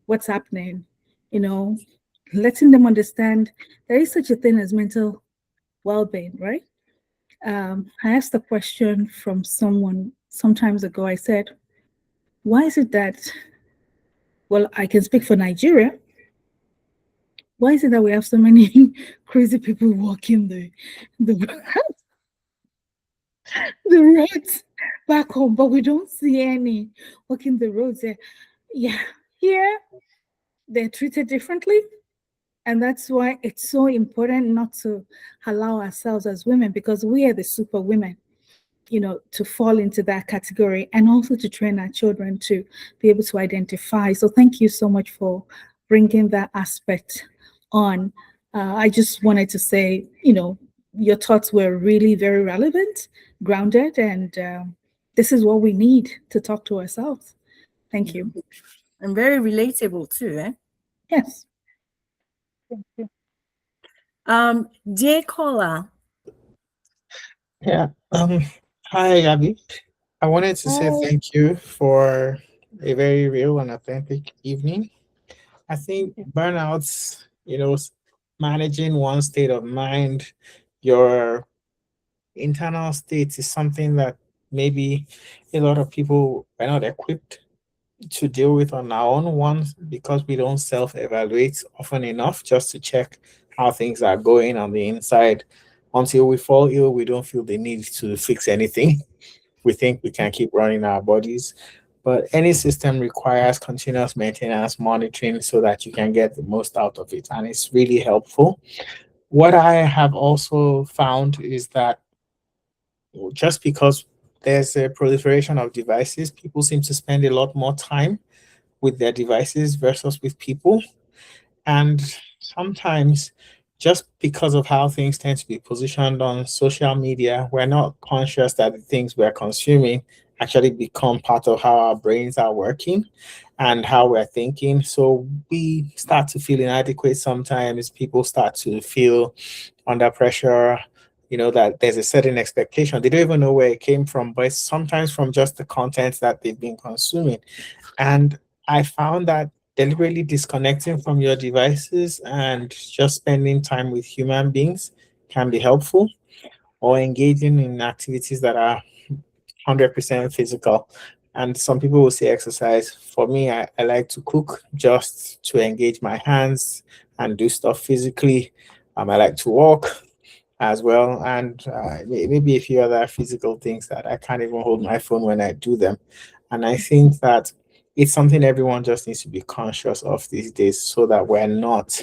[SPEAKER 2] what's happening, you know, letting them understand there is such a thing as mental well-being, right? I asked a question from someone sometimes ago. I said, why is it that, well, I can speak for Nigeria. Why is it that we have so many crazy people walking the the roads back home, but we don't see any walking the roads there? Yeah, here they're treated differently. And that's why it's so important not to allow ourselves as women, because we are the super women. to fall into that category, and also to train our children to be able to identify. So thank you so much for bringing that aspect on. I just wanted to say, your thoughts were really very relevant, grounded, and this is what we need to talk to ourselves. Thank you.
[SPEAKER 1] And very relatable too, eh?
[SPEAKER 2] Yes.
[SPEAKER 3] Thank you.
[SPEAKER 1] Dear caller.
[SPEAKER 4] Yeah. Hi, Abby. I wanted to say
[SPEAKER 3] Hi.
[SPEAKER 4] thank you for a very real and authentic evening. I think burnouts, managing one state of mind, your internal state is something that maybe a lot of people are not equipped to deal with on our own ones because we don't self-evaluate often enough just to check how things are going on the inside. Until we fall ill, we don't feel the need to fix anything. We think we can keep running our bodies. But any system requires continuous maintenance, monitoring so that you can get the most out of it. And it's really helpful. What I have also found is that just because there's a proliferation of devices, people seem to spend a lot more time with their devices versus with people. And sometimes, just because of how things tend to be positioned on social media, we're not conscious that the things we're consuming actually become part of how our brains are working and how we're thinking. So we start to feel inadequate sometimes. People start to feel under pressure, that there's a certain expectation. They don't even know where it came from, but it's sometimes from just the content that they've been consuming. And I found that deliberately disconnecting from your devices and just spending time with human beings can be helpful, or engaging in activities that are 100% physical. And some people will say exercise. For me, I like to cook just to engage my hands and do stuff physically. I like to walk as well, and maybe a few other physical things that I can't even hold my phone when I do them. And I think that it's something everyone just needs to be conscious of these days, so that we're not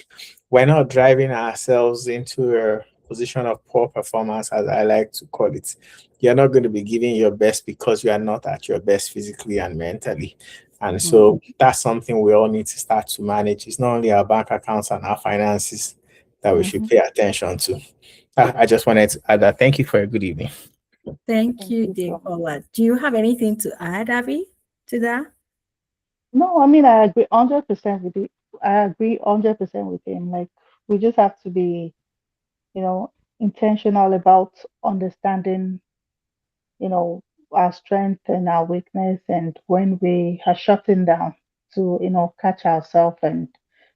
[SPEAKER 4] driving ourselves into a position of poor performance, as I like to call it. You're not going to be giving your best because you are not at your best physically and mentally. And so that's something we all need to start to manage. It's not only our bank accounts and our finances that we should pay attention to. I just wanted to add that. Thank you for a good evening.
[SPEAKER 1] Thank
[SPEAKER 3] Thank
[SPEAKER 1] you,
[SPEAKER 3] you
[SPEAKER 1] dear
[SPEAKER 3] so much.
[SPEAKER 1] caller. Do you have anything to add, Abby, to that?
[SPEAKER 3] No, I mean I agree 100% with it. I agree 100% with him. Like we just have to be, you know, intentional about understanding, you know, our strength and our weakness, and when we are shutting down to, catch ourselves and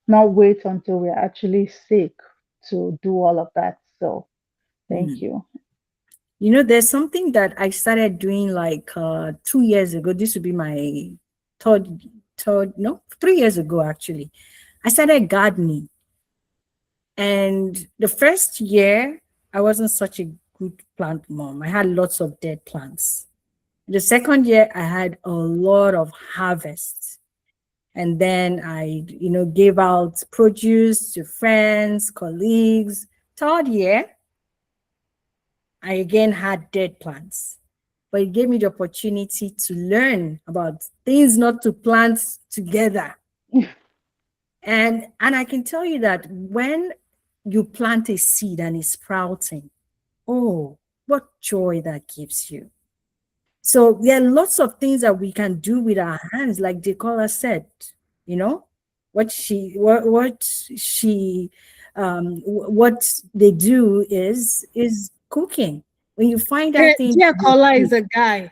[SPEAKER 3] not wait until we're actually sick to do all of that. So thank
[SPEAKER 1] Mm.
[SPEAKER 3] you.
[SPEAKER 1] There's something that I started doing like 2 years ago. This would be my no, 3 years ago actually. I started gardening. And the first year, I wasn't such a good plant mom. I had lots of dead plants. The second year, I had a lot of harvests. And then I, gave out produce to friends, colleagues. Third year, I again had dead plants. But it gave me the opportunity to learn about things not to plant together. And I can tell you that when you plant a seed and it's sprouting, oh, what joy that gives you. So there are lots of things that we can do with our hands, like the caller said, you know, what they do is cooking. When you find
[SPEAKER 2] Dear,
[SPEAKER 1] out things,
[SPEAKER 2] dear caller is a guy.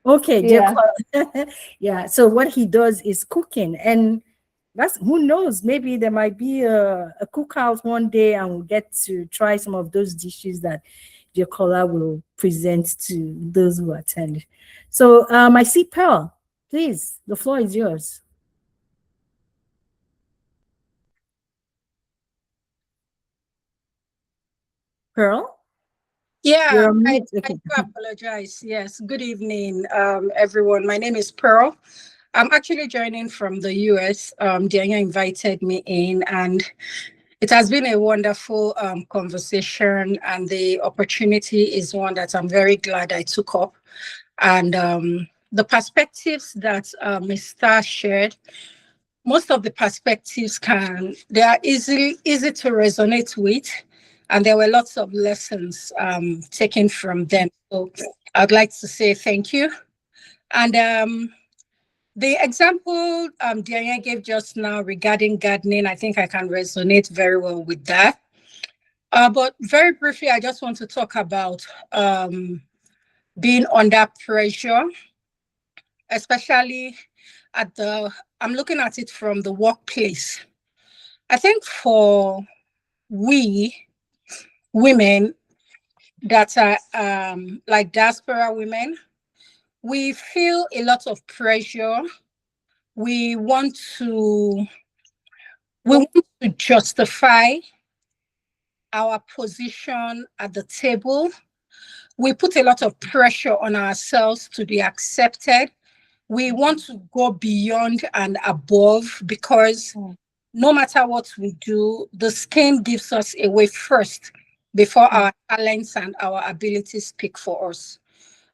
[SPEAKER 1] okay, dear
[SPEAKER 3] Yeah.
[SPEAKER 1] caller. Yeah. So what he does is cooking, and that's, who knows, maybe there might be a cookout one day and we'll get to try some of those dishes that your caller will present to those who attend. So I see Pearl. Please, the floor is yours. Pearl,
[SPEAKER 5] Yeah,
[SPEAKER 1] you're on
[SPEAKER 5] I,
[SPEAKER 1] mute.
[SPEAKER 5] I
[SPEAKER 1] Okay.
[SPEAKER 5] do apologize. Yes, good evening, everyone. My name is Pearl. I'm actually joining from the US. Daniel invited me in, and It has been a wonderful conversation, and the opportunity is one that I'm very glad I took up. And the perspectives that Mr. shared, most of the perspectives they are easy to resonate with, and there were lots of lessons taken from them. So I'd like to say thank you. And the example Diana gave just now regarding gardening, I think I can resonate very well with that. But very briefly, I just want to talk about being under pressure, especially I'm looking at it from the workplace. I think for we women that are like diaspora women, we feel a lot of pressure. We want to justify our position at the table. We put a lot of pressure on ourselves to be accepted. We want to go beyond and above because no matter what we do, the skin gives us away first before our talents and our abilities speak for us.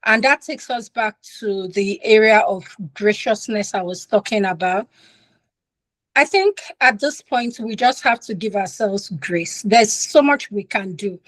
[SPEAKER 5] And that takes us back to the area of graciousness I was talking about. I think at this point, we just have to give ourselves grace. There's so much we can do.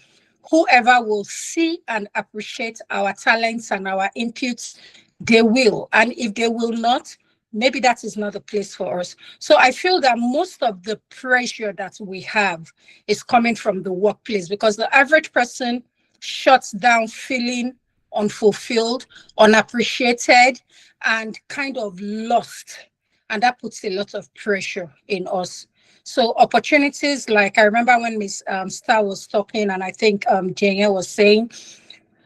[SPEAKER 5] Whoever will see and appreciate our talents and our inputs, they will. And if they will not, maybe that is not the place for us. So I feel that most of the pressure that we have is coming from the workplace, because the average person shuts down feeling unfulfilled, unappreciated, and kind of lost. And that puts a lot of pressure in us. So opportunities, like I remember when Ms. Star was talking, and I think Jane was saying,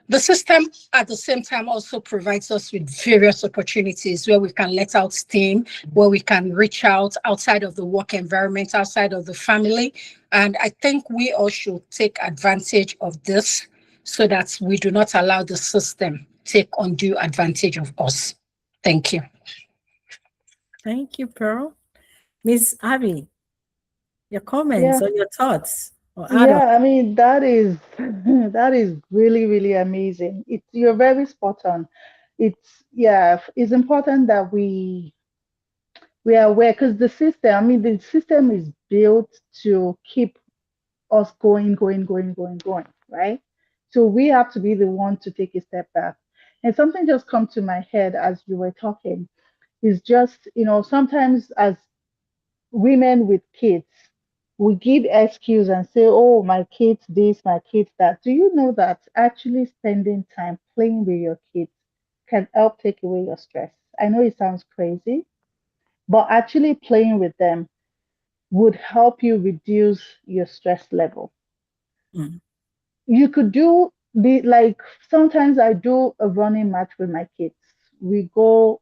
[SPEAKER 5] the system at the same time also provides us with various opportunities where we can let out steam, where we can reach out outside of the work environment, outside of the family. And I think we all should take advantage of this so that we do not allow the system take undue advantage of us. Thank you.
[SPEAKER 1] Thank you, Pearl. Miss Abby, your comments
[SPEAKER 3] Yeah.
[SPEAKER 1] or your thoughts or
[SPEAKER 3] Yeah, I mean, that is that is really, really amazing. You're very spot on. It's important that we are aware, because the system is built to keep us going, right? So we have to be the one to take a step back. And something just come to my head as you were talking is just, sometimes as women with kids, we give excuse and say, oh, my kids this, my kids that. Do you know that actually spending time playing with your kids can help take away your stress? I know it sounds crazy, but actually playing with them would help you reduce your stress level.
[SPEAKER 1] Mm.
[SPEAKER 3] You could do the like sometimes I do a running match with my kids. We go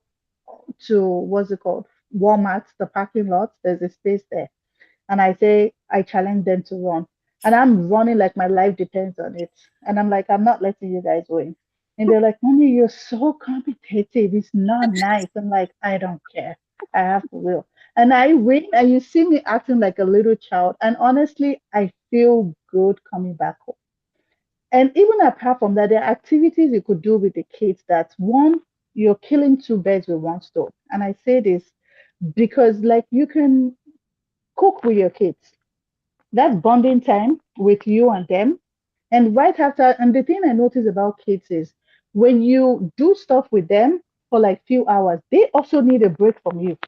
[SPEAKER 3] to what's it called? Walmart, the parking lot. There's a space there. And I say I challenge them to run. And I'm running like my life depends on it. And I'm like, I'm not letting you guys win. And they're like, Mommy, you're so competitive. It's not nice. I'm like, I don't care. I have to will. And I win, and you see me acting like a little child. And honestly, I feel good coming back home. And even apart from that, there are activities you could do with the kids that one, you're killing two birds with one stone. And I say this because, like, you can cook with your kids. That's bonding time with you and them. And right after, and the thing I notice about kids is when you do stuff with them for like few hours, they also need a break from you.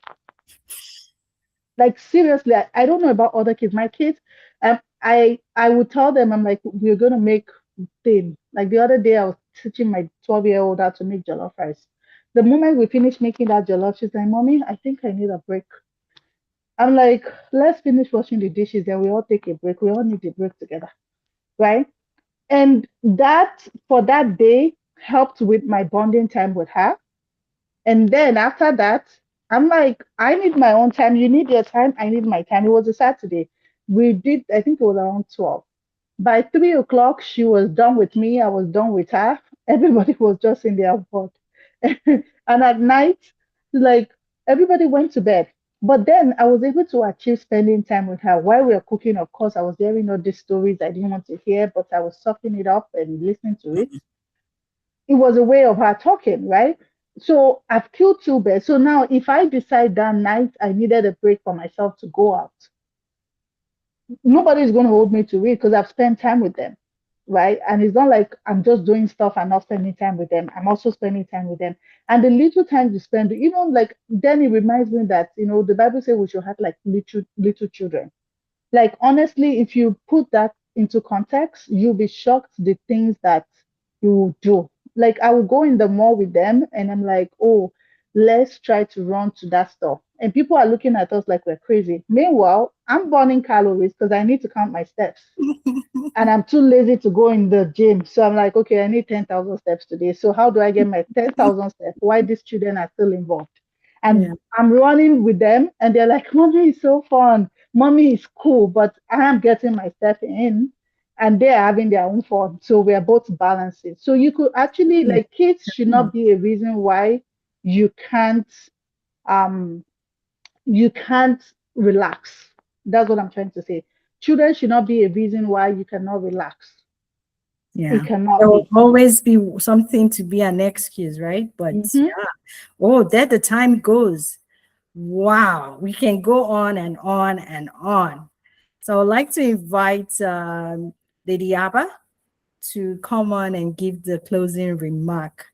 [SPEAKER 3] Like seriously, I don't know about other kids. My kids, I would tell them, I'm like, we're gonna make thing. Like the other day, I was teaching my 12-year-old how to make jollof rice. The moment we finished making that jollof, she's like, Mommy, I think I need a break. I'm like, let's finish washing the dishes, then we all take a break. We all need a break together, right? And that for that day helped with my bonding time with her. And then after that, I'm like, I need my own time. You need your time. I need my time. It was a Saturday. We did, I think it was around 12. By 3 o'clock, she was done with me. I was done with her. Everybody was just in their world. And at night, like everybody went to bed. But then I was able to achieve spending time with her while we were cooking. Of course, I was hearing all these stories I didn't want to hear, but I was sucking it up and listening to it. It was a way of her talking, right? So I've killed two birds. So now, if I decide that night I needed a break for myself to go out, nobody's going to hold me to it because I've spent time with them, right? And it's not like I'm just doing stuff and not spending time with them. I'm also spending time with them. And the little time you spend, like then it reminds me that, the Bible says we should have like little children. Like honestly, if you put that into context, you'll be shocked the things that you will do. Like I will go in the mall with them and I'm like, oh, let's try to run to that store. And people are looking at us like we're crazy. Meanwhile, I'm burning calories because I need to count my steps. And I'm too lazy to go in the gym. So I'm like, okay, I need 10,000 steps today. So how do I get my 10,000 steps? Why these children are still involved? And
[SPEAKER 1] Yeah.
[SPEAKER 3] I'm running with them and they're like, mommy is so fun. Mommy is cool, but I am getting my step in and they're having their own fun. So we're both balancing. So you could actually, like, kids should not be a reason why you can't um you can't relax. That's what I'm trying to say. Children should not be a reason why you cannot relax.
[SPEAKER 1] Yeah.
[SPEAKER 3] It cannot
[SPEAKER 1] There will
[SPEAKER 3] be.
[SPEAKER 1] always be something to be an excuse, right? But
[SPEAKER 3] Mhm.
[SPEAKER 1] yeah. Oh, that the time goes. Wow. We can go on and on and on. So I'd like to invite Lady Abba to come on and give the closing remark.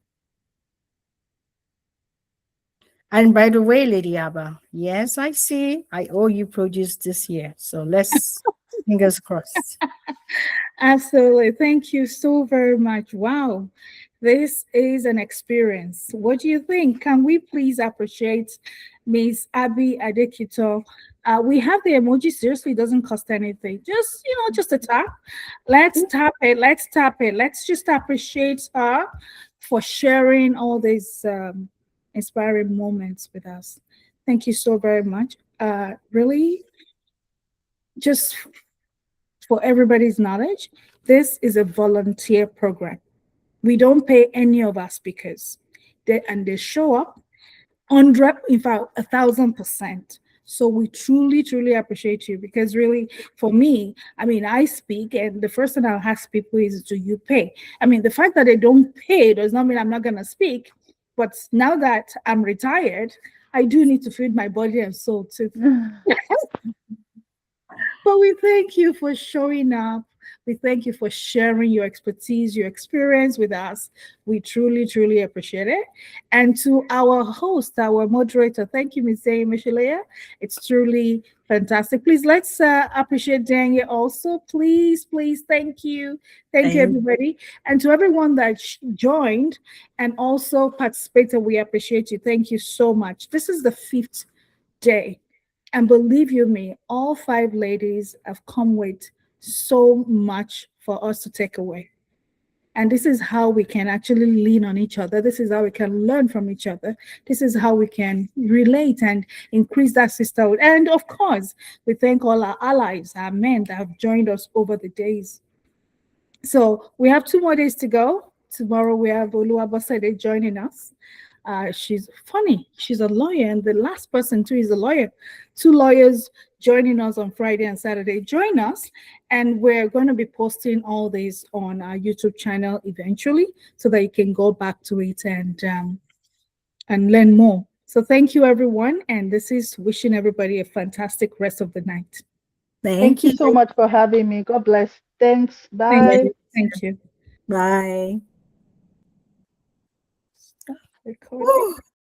[SPEAKER 1] And by the way, Lady Abba, yes, I see. I owe you produce this year. So let's fingers crossed.
[SPEAKER 2] Absolutely. Thank you so very much. Wow. This is an experience. What do you think? Can we please appreciate Miss Abi Adekitan? We have the emoji. Seriously, it doesn't cost anything. Just a tap. Let's tap it. Let's tap it. Let's just appreciate her for sharing all these inspiring moments with us. Thank you so very much. Really, just for everybody's knowledge, this is a volunteer program. We don't pay any of our speakers. They show up 100, in fact, 1,000%. So we truly, truly appreciate you because really, for me, I mean, I speak, and the first thing I'll ask people is, do you pay? I mean, the fact that they don't pay does not mean I'm not going to speak. But now that I'm retired, I do need to feed my body and soul too. But we thank you for showing up. We thank you for sharing your expertise, your experience with us. We truly, truly appreciate it. And to our host, our moderator, thank you, Ms. Michelia. It's truly fantastic. Please let's appreciate Daniel also. Please, please, thank you. Thank you, everybody. And to everyone that joined and also participated, we appreciate you. Thank you so much. This is the 5th day. And believe you me, all 5 ladies have come with so much for us to take away. And this is how we can actually lean on each other. This is how we can learn from each other. This is how we can relate and increase that sisterhood. And of course, we thank all our allies, our men that have joined us over the days. So we have 2 more days to go. Tomorrow we have Oluwabosede joining us. She's funny. She's a lawyer, and the last person too is a lawyer. 2 lawyers joining us on Friday and Saturday. Join us, and we're going to be posting all this on our YouTube channel eventually, so that you can go back to it and learn more. So thank you, everyone, and this is wishing everybody a fantastic rest of the night.
[SPEAKER 3] Thank you so much for having me. God bless. Thanks. Bye.
[SPEAKER 2] Thank you.
[SPEAKER 1] Bye.
[SPEAKER 2] Recording.